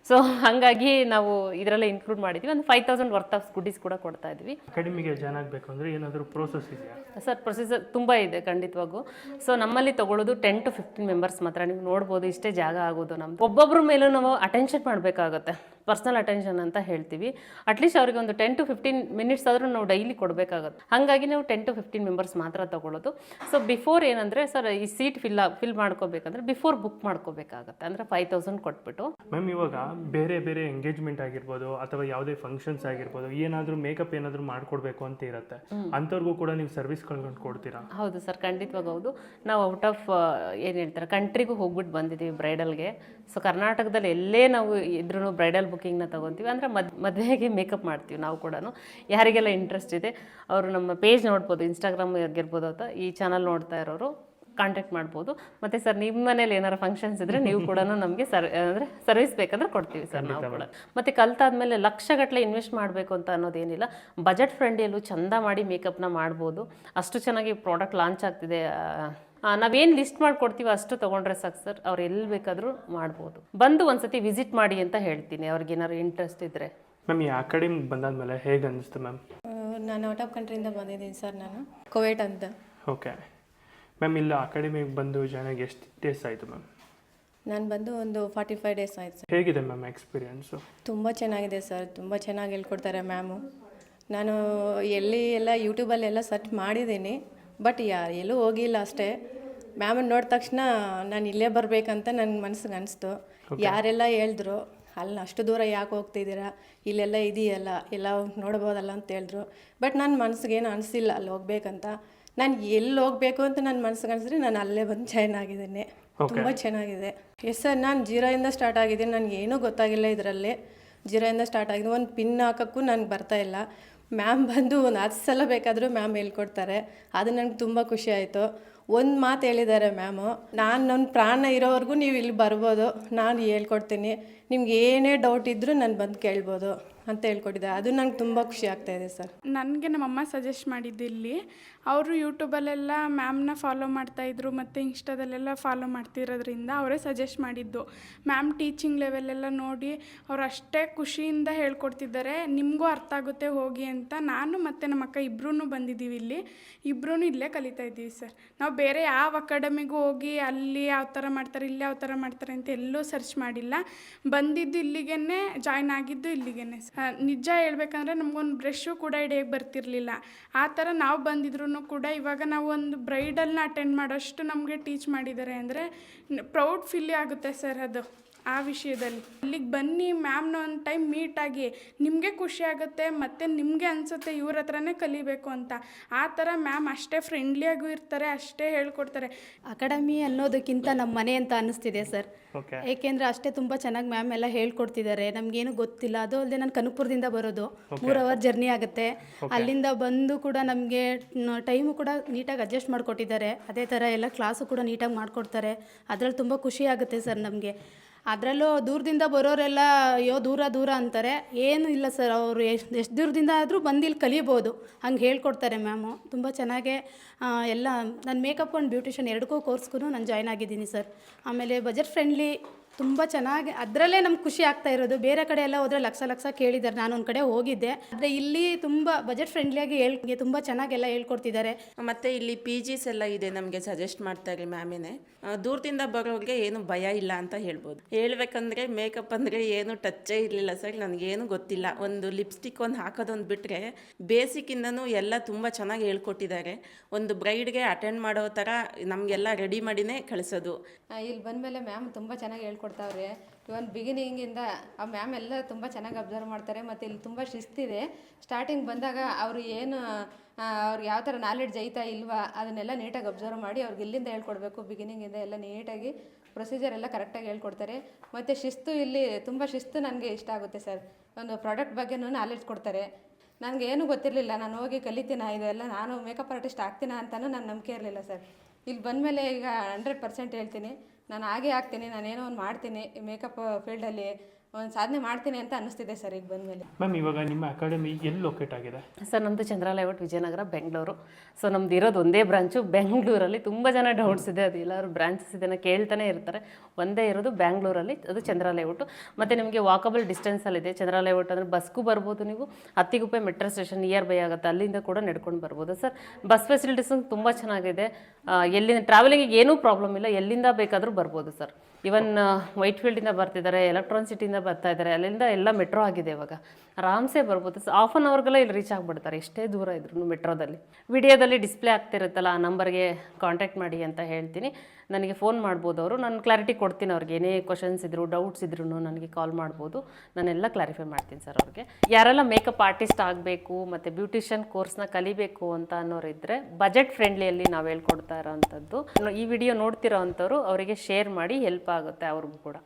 ಸೊ ಹಾಗಾಗಿ ನಾವು ಇದರಲ್ಲೇ ಇನ್ಕ್ಲೂಡ್ ಮಾಡಿದ್ದೀವಿ. ಒಂದು 5000 ವರ್ತ್ ಆಫ್ ಗುಡೀಸ್ ಕೂಡ ಕೊಡ್ತಾ ಇದ್ವಿ. ಅಕಾಡೆಮಿಗೆ ಜಾಯ್ನ್ ಆಗಬೇಕು ಅಂದರೆ ಏನಾದರೂ ಪ್ರೋಸೆಸ್ ಇದೆಯಾ? ಸರ್ ಪ್ರೊಸೀಜರ್ ತುಂಬ ಇದೆ ಖಂಡಿತವಾಗೂ. ಸೊ ನಮ್ಮಲ್ಲಿ ತಗೊಳ್ಳೋದು 10 to 15 ಮೆಂಬರ್ಸ್ ಮಾತ್ರ. ನೀವು ನೋಡ್ಬೋದು, ಇಷ್ಟೇ ಜಾಗ ಆಗೋದು ನಮ್ದು. ಒಬ್ಬೊಬ್ಬರ ಮೇಲೂ ನಾವು ಅಟೆನ್ಷನ್ ಮಾಡಬೇಕಾಗುತ್ತೆ, ಪರ್ಸನಲ್ ಅಟೆನ್ಷನ್ ಅಂತ ಹೇಳ್ತೀವಿ. ಅಟ್ಲೀಸ್ಟ್ ಅವರಿಗೆ ಒಂದು 10 to 15 ಮಿನಿಟ್ಸ್ ಆದರೂ ನಾವು ಡೈಲಿ ಕೊಡಬೇಕಾಗುತ್ತೆ. ಹಾಗಾಗಿ ನಾವು 10 to 15 ಮೆಂಬರ್ಸ್ ಮಾತ್ರ ತಗೊಳ್ಳೋದು. ಸೊ ಬಿಫೋರ್ ಏನಂದರೆ ಸರ್, ಈ ಸೀಟ್ ಫಿಲ್ ಮಾಡ್ಕೋಬೇಕಂದ್ರೆ ಬಿಫೋರ್ ಬುಕ್ ಮಾಡ್ಕೋಬೇಕಾಗುತ್ತೆ, ಅಂದರೆ 5000 ಕೊಟ್ಬಿಟ್ಟು. ಮ್ಯಾಮ್, ಇವಾಗ ಬೇರೆ ಬೇರೆ ಎಂಗೇಜ್ಮೆಂಟ್ ಆಗಿರ್ಬೋದು ಅಥವಾ ಯಾವುದೇ ಫಂಕ್ಷನ್ಸ್ ಆಗಿರ್ಬೋದು, ಏನಾದರೂ ಮೇಕಪ್ ಏನಾದರೂ ಮಾಡ್ಕೊಡ್ಬೇಕು ಅಂತ ಇರುತ್ತೆ, ಅಂಥವ್ರಿಗೂ ಕೂಡ ನೀವು ಸರ್ವಿಸ್ ಕೊಡ್ತೀರಾ? ಹೌದು ಸರ್, ಖಂಡಿತವಾಗ ಹೌದು. ನಾವು ಔಟ್ ಆಫ್ ಏನು ಹೇಳ್ತಾರೆ ಕಂಟ್ರಿಗೂ ಹೋಗ್ಬಿಟ್ಟು ಬಂದಿದ್ದೀವಿ ಬ್ರೈಡಲ್ಗೆ. ಸೊ ಕರ್ನಾಟಕದಲ್ಲಿ ಎಲ್ಲೇ ನಾವು ಇದ್ರೂ ಬ್ರೈಡಲ್ ಬುಕ್ಕಿಂಗ್ನ ತೊಗೊತೀವಿ. ಅಂದರೆ ಮದುವೆಗೆ ಮೇಕಪ್ ಮಾಡ್ತೀವಿ ನಾವು ಕೂಡ. ಯಾರಿಗೆಲ್ಲ ಇಂಟ್ರೆಸ್ಟ್ ಇದೆ ಅವರು ನಮ್ಮ ಪೇಜ್ ನೋಡ್ಬೋದು, ಇನ್ಸ್ಟಾಗ್ರಾಮ್ ಆಗಿರ್ಬೋದು ಅಥವಾ ಈ ಚಾನಲ್ ನೋಡ್ತಾ ಇರೋರು ಕಾಂಟ್ಯಾಕ್ಟ್ ಮಾಡ್ಬೋದು. ಮತ್ತು ಸರ್ ನಿಮ್ಮ ಮನೇಲಿ ಏನಾರು ಫಂಕ್ಷನ್ಸ್ ಇದ್ದರೆ ನೀವು ಕೂಡ ನಮಗೆ ಅಂದರೆ ಸರ್ವಿಸ್ ಬೇಕಂದ್ರೆ ಕೊಡ್ತೀವಿ ಸರ್ ನಾವು ಕೂಡ. ಮತ್ತು ಕಲ್ತಾದ್ಮೇಲೆ ಲಕ್ಷಗಟ್ಟಲೆ ಇನ್ವೆಸ್ಟ್ ಮಾಡಬೇಕು ಅಂತ ಅನ್ನೋದೇನಿಲ್ಲ. ಬಜೆಟ್ ಫ್ರೆಂಡ್ಲಿಯಲ್ಲೂ ಚಂದ ಮಾಡಿ ಮೇಕಪ್ನ ಮಾಡ್ಬೋದು. ಅಷ್ಟು ಚೆನ್ನಾಗಿ ಪ್ರಾಡಕ್ಟ್ ಲಾಂಚ್ ಆಗ್ತಿದೆ. ನಾವೇನು ಲಿಸ್ಟ್ ಮಾಡ್ಕೊಡ್ತೀವಿ ಅಷ್ಟು ತೊಗೊಂಡ್ರೆ ಸಾಕು ಸರ್, ಅವ್ರು ಎಲ್ಲಿ ಬೇಕಾದರೂ ಮಾಡ್ಬೋದು. ಬಂದು ಒಂದ್ಸತಿ ವಿಸಿಟ್ ಮಾಡಿ ಅಂತ ಹೇಳ್ತೀನಿ ಅವ್ರಿಗೇನಾದ್ರು ಇಂಟ್ರೆಸ್ಟ್ ಇದ್ದರೆ. ಮ್ಯಾಮ್, ಈ ಅಕಾಡೆಮಿಗೆ ಬಂದಾದ್ಮೇಲೆ ಹೇಗೆ ಅನ್ನಿಸ್ತು ಮ್ಯಾಮ್? ನಾನು ಔಟ್ ಆಫ್ ಕಂಟ್ರಿಯಿಂದ ಬಂದಿದ್ದೀನಿ ಸರ್, ನಾನು ಕುವೈಟ್ ಅಂತ. ಓಕೆ ಮ್ಯಾಮ್, ಇಲ್ಲ ಅಕಾಡೆಮಿಗೆ ಬಂದು ಜಾಯ್ನ್ ಆಗಿ ಎಷ್ಟು ಡೇಸ್ ಆಯಿತು ಮ್ಯಾಮ್? ನಾನು ಬಂದು ಒಂದು 45 ಡೇಸ್ ಆಯ್ತು ಸರ್. ಹೇಗಿದೆ ಮ್ಯಾಮ್ ಎಕ್ಸ್ಪೀರಿಯನ್ಸು? ತುಂಬ ಚೆನ್ನಾಗಿದೆ ಸರ್, ತುಂಬ ಚೆನ್ನಾಗಿ ಹೇಳ್ಕೊಡ್ತಾರೆ ಮ್ಯಾಮು. ನಾನು ಎಲ್ಲ ಯೂಟ್ಯೂಬಲ್ಲೆಲ್ಲ ಸರ್ಚ್ ಮಾಡಿದ್ದೀನಿ, ಬಟ್ ಎಲ್ಲೂ ಹೋಗಿಲ್ಲ ಅಷ್ಟೇ. ಮ್ಯಾಮನ್ನು ನೋಡಿದ ತಕ್ಷಣ ನಾನು ಇಲ್ಲೇ ಬರಬೇಕಂತ ನನ್ನ ಮನಸ್ಸಿಗೆ ಅನಿಸ್ತು. ಯಾರೆಲ್ಲ ಹೇಳಿದ್ರು ಅಲ್ಲಿ ಅಷ್ಟು ದೂರ ಯಾಕೆ ಹೋಗ್ತಿದ್ದೀರಾ, ಇಲ್ಲೆಲ್ಲ ಇದೆಯಲ್ಲ ಎಲ್ಲ ನೋಡ್ಬೋದಲ್ಲ ಅಂತ ಹೇಳಿದ್ರು. ಬಟ್ ನನ್ನ ಮನಸ್ಸಿಗೇನು ಅನಿಸಿಲ್ಲ ಅಲ್ಲಿ ಹೋಗ್ಬೇಕಂತ. ನಾನು ಎಲ್ಲಿ ಹೋಗಬೇಕು ಅಂತ ನನ್ನ ಮನಸ್ಸಿಗೆ ಅನಿಸಿದ್ರೆ ನಾನು ಅಲ್ಲೇ ಬಂದು ಜಾಯ್ನ್ ಆಗಿದ್ದೀನಿ. ತುಂಬ ಚೆನ್ನಾಗಿದೆ. ಎಸ್ ಸರ್, ನಾನು 0ಇಂದ ಸ್ಟಾರ್ಟ್ ಆಗಿದ್ದೀನಿ. ನನಗೇನೂ ಗೊತ್ತಾಗಿಲ್ಲ ಇದರಲ್ಲಿ. 0ಇಂದ ಸ್ಟಾರ್ಟ್ ಆಗಿದೆ. ಒಂದು ಪಿನ್ ಹಾಕೋಕ್ಕೂ ನನಗೆ ಬರ್ತಾಯಿಲ್ಲ. ಮ್ಯಾಮ್ ಬಂದು ಒಂದು 10 ಸಲ ಬೇಕಾದರೂ ಮ್ಯಾಮ್ ಹೇಳ್ಕೊಡ್ತಾರೆ. ಅದು ನನಗೆ ತುಂಬ ಖುಷಿ ಆಯಿತು. ಒಂದು ಮಾತು ಹೇಳಿದ್ದಾರೆ ಮ್ಯಾಮು, ನನ್ನ ಪ್ರಾಣ ಇರೋವರೆಗೂ ನೀವು ಇಲ್ಲಿ ಬರ್ಬೋದು, ನಾನು ಹೇಳ್ಕೊಡ್ತೀನಿ, ನಿಮ್ಗೆ ಏನೇ ಡೌಟ್ ಇದ್ದರೂ ನಾನು ಬಂದು ಕೇಳ್ಬೋದು ಅಂತ ಹೇಳ್ಕೊಟ್ಟಿದ್ದೆ. ಅದು ನಂಗೆ ತುಂಬ ಖುಷಿ ಆಗ್ತಾಯಿದೆ ಸರ್. ನನಗೆ ನಮ್ಮಮ್ಮ ಸಜೆಸ್ಟ್ ಮಾಡಿದ್ದು ಇಲ್ಲಿ. ಅವರು ಯೂಟ್ಯೂಬಲ್ಲೆಲ್ಲ ಮ್ಯಾಮ್ನ ಫಾಲೋ ಮಾಡ್ತಾಯಿದ್ರು ಮತ್ತು ಇನ್ಸ್ಟಾದಲ್ಲೆಲ್ಲ ಫಾಲೋ ಮಾಡ್ತಿರೋದ್ರಿಂದ ಅವರೇ ಸಜೆಸ್ಟ್ ಮಾಡಿದ್ದು. ಮ್ಯಾಮ್ ಟೀಚಿಂಗ್ ಲೆವೆಲೆಲ್ಲ ನೋಡಿ ಅವ್ರು ಅಷ್ಟೇ ಖುಷಿಯಿಂದ ಹೇಳ್ಕೊಡ್ತಿದ್ದಾರೆ. ನಿಮಗೂ ಅರ್ಥ ಆಗುತ್ತೆ ಹೋಗಿ ಅಂತ ನಾನು ಮತ್ತು ನಮ್ಮ ಅಕ್ಕ ಇಬ್ಬರೂ ಬಂದಿದ್ದೀವಿ ಇಲ್ಲಿ. ಇಬ್ಬರೂ ಇಲ್ಲೇ ಕಲಿತಾ ಇದ್ದೀವಿ ಸರ್. ನಾವು ಬೇರೆ ಯಾವ ಅಕಾಡೆಮಿಗೂ ಹೋಗಿ ಅಲ್ಲಿ ಯಾವ ಥರ ಮಾಡ್ತಾರೆ ಇಲ್ಲಿ ಯಾವ ಥರ ಮಾಡ್ತಾರೆ ಅಂತ ಎಲ್ಲೂ ಸರ್ಚ್ ಮಾಡಿಲ್ಲ. ಬಂದಿದ್ದು ಇಲ್ಲಿಗೇ, ಜಾಯ್ನ್ ಆಗಿದ್ದು ಇಲ್ಲಿಗೇ. ನಿಜ ಹೇಳ್ಬೇಕಂದ್ರೆ ನಮಗೊಂದು ಬ್ರಷು ಕೂಡ ಹಿಡಿಯೋಕ್ಕೆ ಬರ್ತಿರ್ಲಿಲ್ಲ. ಆ ಥರ ನಾವು ಬಂದಿದ್ರು ಕೂಡ ಇವಾಗ ನಾವು ಒಂದು ಬ್ರೈಡಲ್ನ ಅಟೆಂಡ್ ಮಾಡೋಷ್ಟು ನಮಗೆ ಟೀಚ್ ಮಾಡಿದ್ದಾರೆ ಅಂದರೆ ಪ್ರೌಡ್ ಫೀಲ್ ಆಗುತ್ತೆ ಸರ್. ಅದು ಆ ವಿಷಯದಲ್ಲಿ ಇಲ್ಲಿಗೆ ಬನ್ನಿ, ಮ್ಯಾಮ್ನ ಒಂದು ಟೈಮ್ ಮೀಟಾಗಿ ನಿಮಗೆ ಖುಷಿ ಆಗುತ್ತೆ ಮತ್ತು ನಿಮಗೆ ಅನಿಸುತ್ತೆ ಇವ್ರ ಹತ್ರನೇ ಕಲಿಬೇಕು ಅಂತ. ಆ ಥರ ಮ್ಯಾಮ್ ಅಷ್ಟೇ ಫ್ರೆಂಡ್ಲಿಯಾಗೂ ಇರ್ತಾರೆ, ಅಷ್ಟೇ ಹೇಳ್ಕೊಡ್ತಾರೆ. ಅಕಾಡೆಮಿ ಅನ್ನೋದಕ್ಕಿಂತ ನಮ್ಮ ಮನೆ ಅಂತ ಅನ್ನಿಸ್ತಿದೆ ಸರ್. ಏಕೆಂದರೆ ಅಷ್ಟೇ ತುಂಬ ಚೆನ್ನಾಗಿ ಮ್ಯಾಮ್ ಎಲ್ಲ ಹೇಳ್ಕೊಡ್ತಿದ್ದಾರೆ. ನಮಗೇನು ಗೊತ್ತಿಲ್ಲ. ಅದು ಅಲ್ಲದೆ ನಾನು ಕನಕಪುರದಿಂದ ಬರೋದು, 3 ಅವರ್ ಜರ್ನಿ ಆಗುತ್ತೆ. ಅಲ್ಲಿಂದ ಬಂದು ಕೂಡ ನಮಗೆ ಟೈಮು ಕೂಡ ನೀಟಾಗಿ ಅಡ್ಜಸ್ಟ್ ಮಾಡಿಕೊಟ್ಟಿದ್ದಾರೆ. ಅದೇ ಥರ ಎಲ್ಲ ಕ್ಲಾಸು ಕೂಡ ನೀಟಾಗಿ ಮಾಡಿಕೊಡ್ತಾರೆ. ಅದರಲ್ಲಿ ತುಂಬ ಖುಷಿ ಆಗುತ್ತೆ ಸರ್ ನಮಗೆ. ಅದರಲ್ಲೂ ದೂರದಿಂದ ಬರೋರೆಲ್ಲ ಅಯ್ಯೋ ದೂರ ಅಂತಾರೆ. ಏನೂ ಇಲ್ಲ ಸರ್, ಅವರು ಎಷ್ಟು ದೂರದಿಂದ ಆದರೂ ಬಂದು ಇಲ್ಲಿ ಕಲಿಬೋದು, ಹಂಗೆ ಹೇಳ್ಕೊಡ್ತಾರೆ ಮ್ಯಾಮು. ತುಂಬ ಚೆನ್ನಾಗೇ ಎಲ್ಲ ನಾನು ಮೇಕಪ್ ಆ್ಯಂಡ್ ಬ್ಯೂಟಿಷಿಯನ್ 2 ಕೋರ್ಸ್ಗೂ ನಾನು ಜಾಯ್ನ್ ಆಗಿದ್ದೀನಿ ಸರ್. ಆಮೇಲೆ ಬಜೆಟ್ ಫ್ರೆಂಡ್ಲಿ ತುಂಬ ಚೆನ್ನಾಗಿ ಅದರಲ್ಲೇ ನಮ್ಗೆ ಖುಷಿ ಆಗ್ತಾ ಇರೋದು. ಬೇರೆ ಕಡೆ ಎಲ್ಲ ಹೋದರೆ ಲಕ್ಷ ಲಕ್ಷ ಕೇಳಿದ್ದಾರೆ. ನಾನು ಒಂದು ಕಡೆ ಹೋಗಿದ್ದೆ, ಆದರೆ ಇಲ್ಲಿ ತುಂಬ ಬಜೆಟ್ ಫ್ರೆಂಡ್ಲಿಯಾಗಿ ತುಂಬ ಚೆನ್ನಾಗೆಲ್ಲ ಹೇಳ್ಕೊಡ್ತಿದ್ದಾರೆ. ಮತ್ತು ಇಲ್ಲಿ ಪಿ ಜಿಸ್ ಎಲ್ಲ ಇದೆ, ನಮಗೆ ಸಜೆಸ್ಟ್ ಮಾಡ್ತಾರೆ ಮ್ಯಾಮೇನೆ. ದೂರದಿಂದ ಬರೋರಿಗೆ ಏನು ಭಯ ಇಲ್ಲ ಅಂತ ಹೇಳ್ಬೋದು. ಹೇಳ್ಬೇಕಂದ್ರೆ ಮೇಕಪ್ ಅಂದರೆ ಏನು ಟಚ್ಚೇ ಇರಲಿಲ್ಲ ಸರ್, ನನಗೇನು ಗೊತ್ತಿಲ್ಲ. ಒಂದು ಲಿಪ್ಸ್ಟಿಕ್ ಒಂದು ಹಾಕೋದೊಂದು ಬಿಟ್ಟರೆ ಬೇಸಿಕ್ಕಿಂದನೂ ಎಲ್ಲ ತುಂಬ ಚೆನ್ನಾಗಿ ಹೇಳ್ಕೊಟ್ಟಿದ್ದಾರೆ. ಒಂದು ಬ್ರೈಡ್ಗೆ ಅಟೆಂಡ್ ಮಾಡೋ ಥರ ನಮಗೆಲ್ಲ ರೆಡಿ ಮಾಡಿನೇ ಕಳಿಸೋದು. ಇಲ್ಲಿ ಬಂದಮೇಲೆ ಮ್ಯಾಮ್ ತುಂಬ ಚೆನ್ನಾಗಿ ಹೇಳ್ಕೊಡ್ತಾವ್ರೆ. ಇವನ್ ಬಿಗಿನಿಂಗಿಂದ ಆ ಮ್ಯಾಮ್ ಎಲ್ಲ ತುಂಬ ಚೆನ್ನಾಗಿ ಅಬ್ಸರ್ವ್ ಮಾಡ್ತಾರೆ. ಮತ್ತು ಇಲ್ಲಿ ತುಂಬ ಶಿಸ್ತಿದೆ. ಸ್ಟಾರ್ಟಿಂಗ್ ಬಂದಾಗ ಅವರು ಏನು ಅವ್ರಿಗೆ ಯಾವ ಥರ ನಾಲೆಡ್ಜ್ ಐತಾ ಇಲ್ವಾ ಅದನ್ನೆಲ್ಲ ನೀಟಾಗಿ ಅಬ್ಸರ್ವ್ ಮಾಡಿ ಅವ್ರಿಗೆ ಇಲ್ಲಿಂದ ಹೇಳ್ಕೊಡ್ಬೇಕು. ಬಿಗಿನಿಂಗಿಂದ ಎಲ್ಲ ನೀಟಾಗಿ ಪ್ರೊಸೀಜರ್ ಎಲ್ಲ ಕರೆಕ್ಟಾಗಿ ಹೇಳ್ಕೊಡ್ತಾರೆ. ಮತ್ತು ಶಿಸ್ತು ಇಲ್ಲಿ ತುಂಬ ಶಿಸ್ತು ನನಗೆ ಇಷ್ಟ ಆಗುತ್ತೆ ಸರ್. ಒಂದು ಪ್ರಾಡಕ್ಟ್ ಬಗ್ಗೆನೂ ನಾಲೆಡ್ಜ್ ಕೊಡ್ತಾರೆ. ನನಗೆ ಏನೂ ಗೊತ್ತಿರಲಿಲ್ಲ, ನಾನು ಹೋಗಿ ಕಲಿತೀನ ಇದೆಲ್ಲ, ನಾನು ಮೇಕಪ್ ಆರ್ಟಿಸ್ಟ್ ಆಗ್ತೀನ ಅಂತಲೂ ನನಗೆ ನಂಬಿಕೆ ಇರಲಿಲ್ಲ ಸರ್. ಇಲ್ಲಿ ಬಂದಮೇಲೆ ಈಗ 100% ಹೇಳ್ತೀನಿ, ನಾನು ಆಗೇ ಆಗ್ತೀನಿ, ನಾನೇನೋ ಒಂದು ಮಾಡ್ತೀನಿ, ಮೇಕಪ್ ಫೀಲ್ಡಲ್ಲಿ ಒಂದು ಸಾಧನೆ ಮಾಡ್ತೀನಿ ಅಂತ ಅನ್ನಿಸ್ತಿದೆ ಸರ್ ಈಗ ಬಂದಮೇಲೆ. ಮ್ಯಾಮ್ ಇವಾಗ ನಿಮ್ಮ ಅಕಾಡೆಮಿ ಎಲ್ಲಿ ಲೊಕೇಟ್ ಆಗಿದೆ? ಸರ್ ನಮ್ಮದು ಚಂದ್ರ ಲೇಔಟ್, ವಿಜಯನಗರ, ಬೆಂಗಳೂರು. ಸೊ ನಮ್ದು ಇರೋದು ಒಂದೇ ಬ್ರಾಂಚು ಬೆಂಗಳೂರಲ್ಲಿ. ತುಂಬ ಜನ ಡೌಟ್ಸ್ ಇದೆ, ಅದು ಎಲ್ಲರೂ ಬ್ರಾಂಚಸ್ ಇದನ್ನು ಕೇಳ್ತಾನೆ ಇರ್ತಾರೆ. ಒಂದೇ ಇರೋದು ಬ್ಯಾಂಗ್ಳೂರಲ್ಲಿ, ಅದು ಚಂದ್ರ ಲೇಔಟು. ಮತ್ತು ನಿಮಗೆ ವಾಕಬಲ್ ಡಿಸ್ಟೆನ್ಸಲ್ಲಿದೆ ಚಂದ್ರ ಲೇಔಟ್. ಅಂದರೆ ಬಸ್ಗೂ ಬರ್ಬೋದು ನೀವು, Attiguppe metro station near by ಆಗುತ್ತೆ, ಅಲ್ಲಿಂದ ಕೂಡ ನಡ್ಕೊಂಡು ಬರ್ಬೋದು ಸರ್. ಬಸ್ ಫೆಸಿಲಿಟೀಸ್ ತುಂಬ ಚೆನ್ನಾಗಿದೆ. ಎಲ್ಲಿಂದ ಟ್ರಾವೆಲಿಂಗಿಗೆ ಏನೂ ಪ್ರಾಬ್ಲಮ್ ಇಲ್ಲ, ಎಲ್ಲಿಂದ ಬೇಕಾದರೂ ಬರ್ಬೋದು ಸರ್. ಇವನ್ ವೈಟ್ ಫೀಲ್ಡಿಂದ ಬರ್ತಿದ್ದಾರೆ, ಎಲೆಕ್ಟ್ರಾನ್ ಸಿಟಿಯಿಂದ ಬರ್ತಾ ಇದ್ದಾರೆ, ಅಲ್ಲಿಂದ ಎಲ್ಲ ಮೆಟ್ರೋ ಆಗಿದೆ ಇವಾಗ, ಆರಾಮ್ಸೆ ಬರ್ಬೋದು. ಹಾಫ್ ಆನ್ ಅವರ್ಗೆಲ್ಲ ಇಲ್ಲಿ ರೀಚ್ ಆಗಿಬಿಡ್ತಾರೆ, ಎಷ್ಟೇ ದೂರ ಇದ್ರು ಮೆಟ್ರೋದಲ್ಲಿ. ವಿಡಿಯೋದಲ್ಲಿ ಡಿಸ್ಪ್ಲೇ ಆಗ್ತಿರುತ್ತಲ್ಲ, ಆ ನಂಬರ್ಗೆ ಕಾಂಟ್ಯಾಕ್ಟ್ ಮಾಡಿ ಅಂತ ಹೇಳ್ತೀನಿ. ನನಗೆ ಫೋನ್ ಮಾಡ್ಬೋದು ಅವರು, ನಾನು ಕ್ಲಾರಿಟಿ ಕೊಡ್ತೀನಿ ಅವ್ರಿಗೆ. ಏನೇ ಕ್ವಶನ್ಸ್ ಇದ್ರು, ಡೌಟ್ಸ್ ಇದ್ರೂ ನನಗೆ ಕಾಲ್ ಮಾಡ್ಬೋದು, ನಾನೆಲ್ಲ ಕ್ಲಾರಿಫೈ ಮಾಡ್ತೀನಿ ಸರ್ ಅವ್ರಿಗೆ. ಯಾರೆಲ್ಲ ಮೇಕಪ್ ಆರ್ಟಿಸ್ಟ್ ಆಗಬೇಕು ಮತ್ತು ಬ್ಯೂಟಿಷಿಯನ್ ಕೋರ್ಸ್ನ ಕಲಿಬೇಕು ಅಂತ ಅನ್ನೋರಿದ್ದರೆ ಬಜೆಟ್ ಫ್ರೆಂಡ್ಲಿಯಲ್ಲಿ ನಾವು ಹೇಳ್ಕೊಡ್ತಾ ಇರೋವಂಥದ್ದು. ಈ ವಿಡಿಯೋ ನೋಡ್ತಿರೋ ಅಂಥವ್ರು ಅವರಿಗೆ ಶೇರ್ ಮಾಡಿ, ಹೆಲ್ಪ್ ಆಗುತ್ತೆ ಅವ್ರಿಗೂ ಕೂಡ.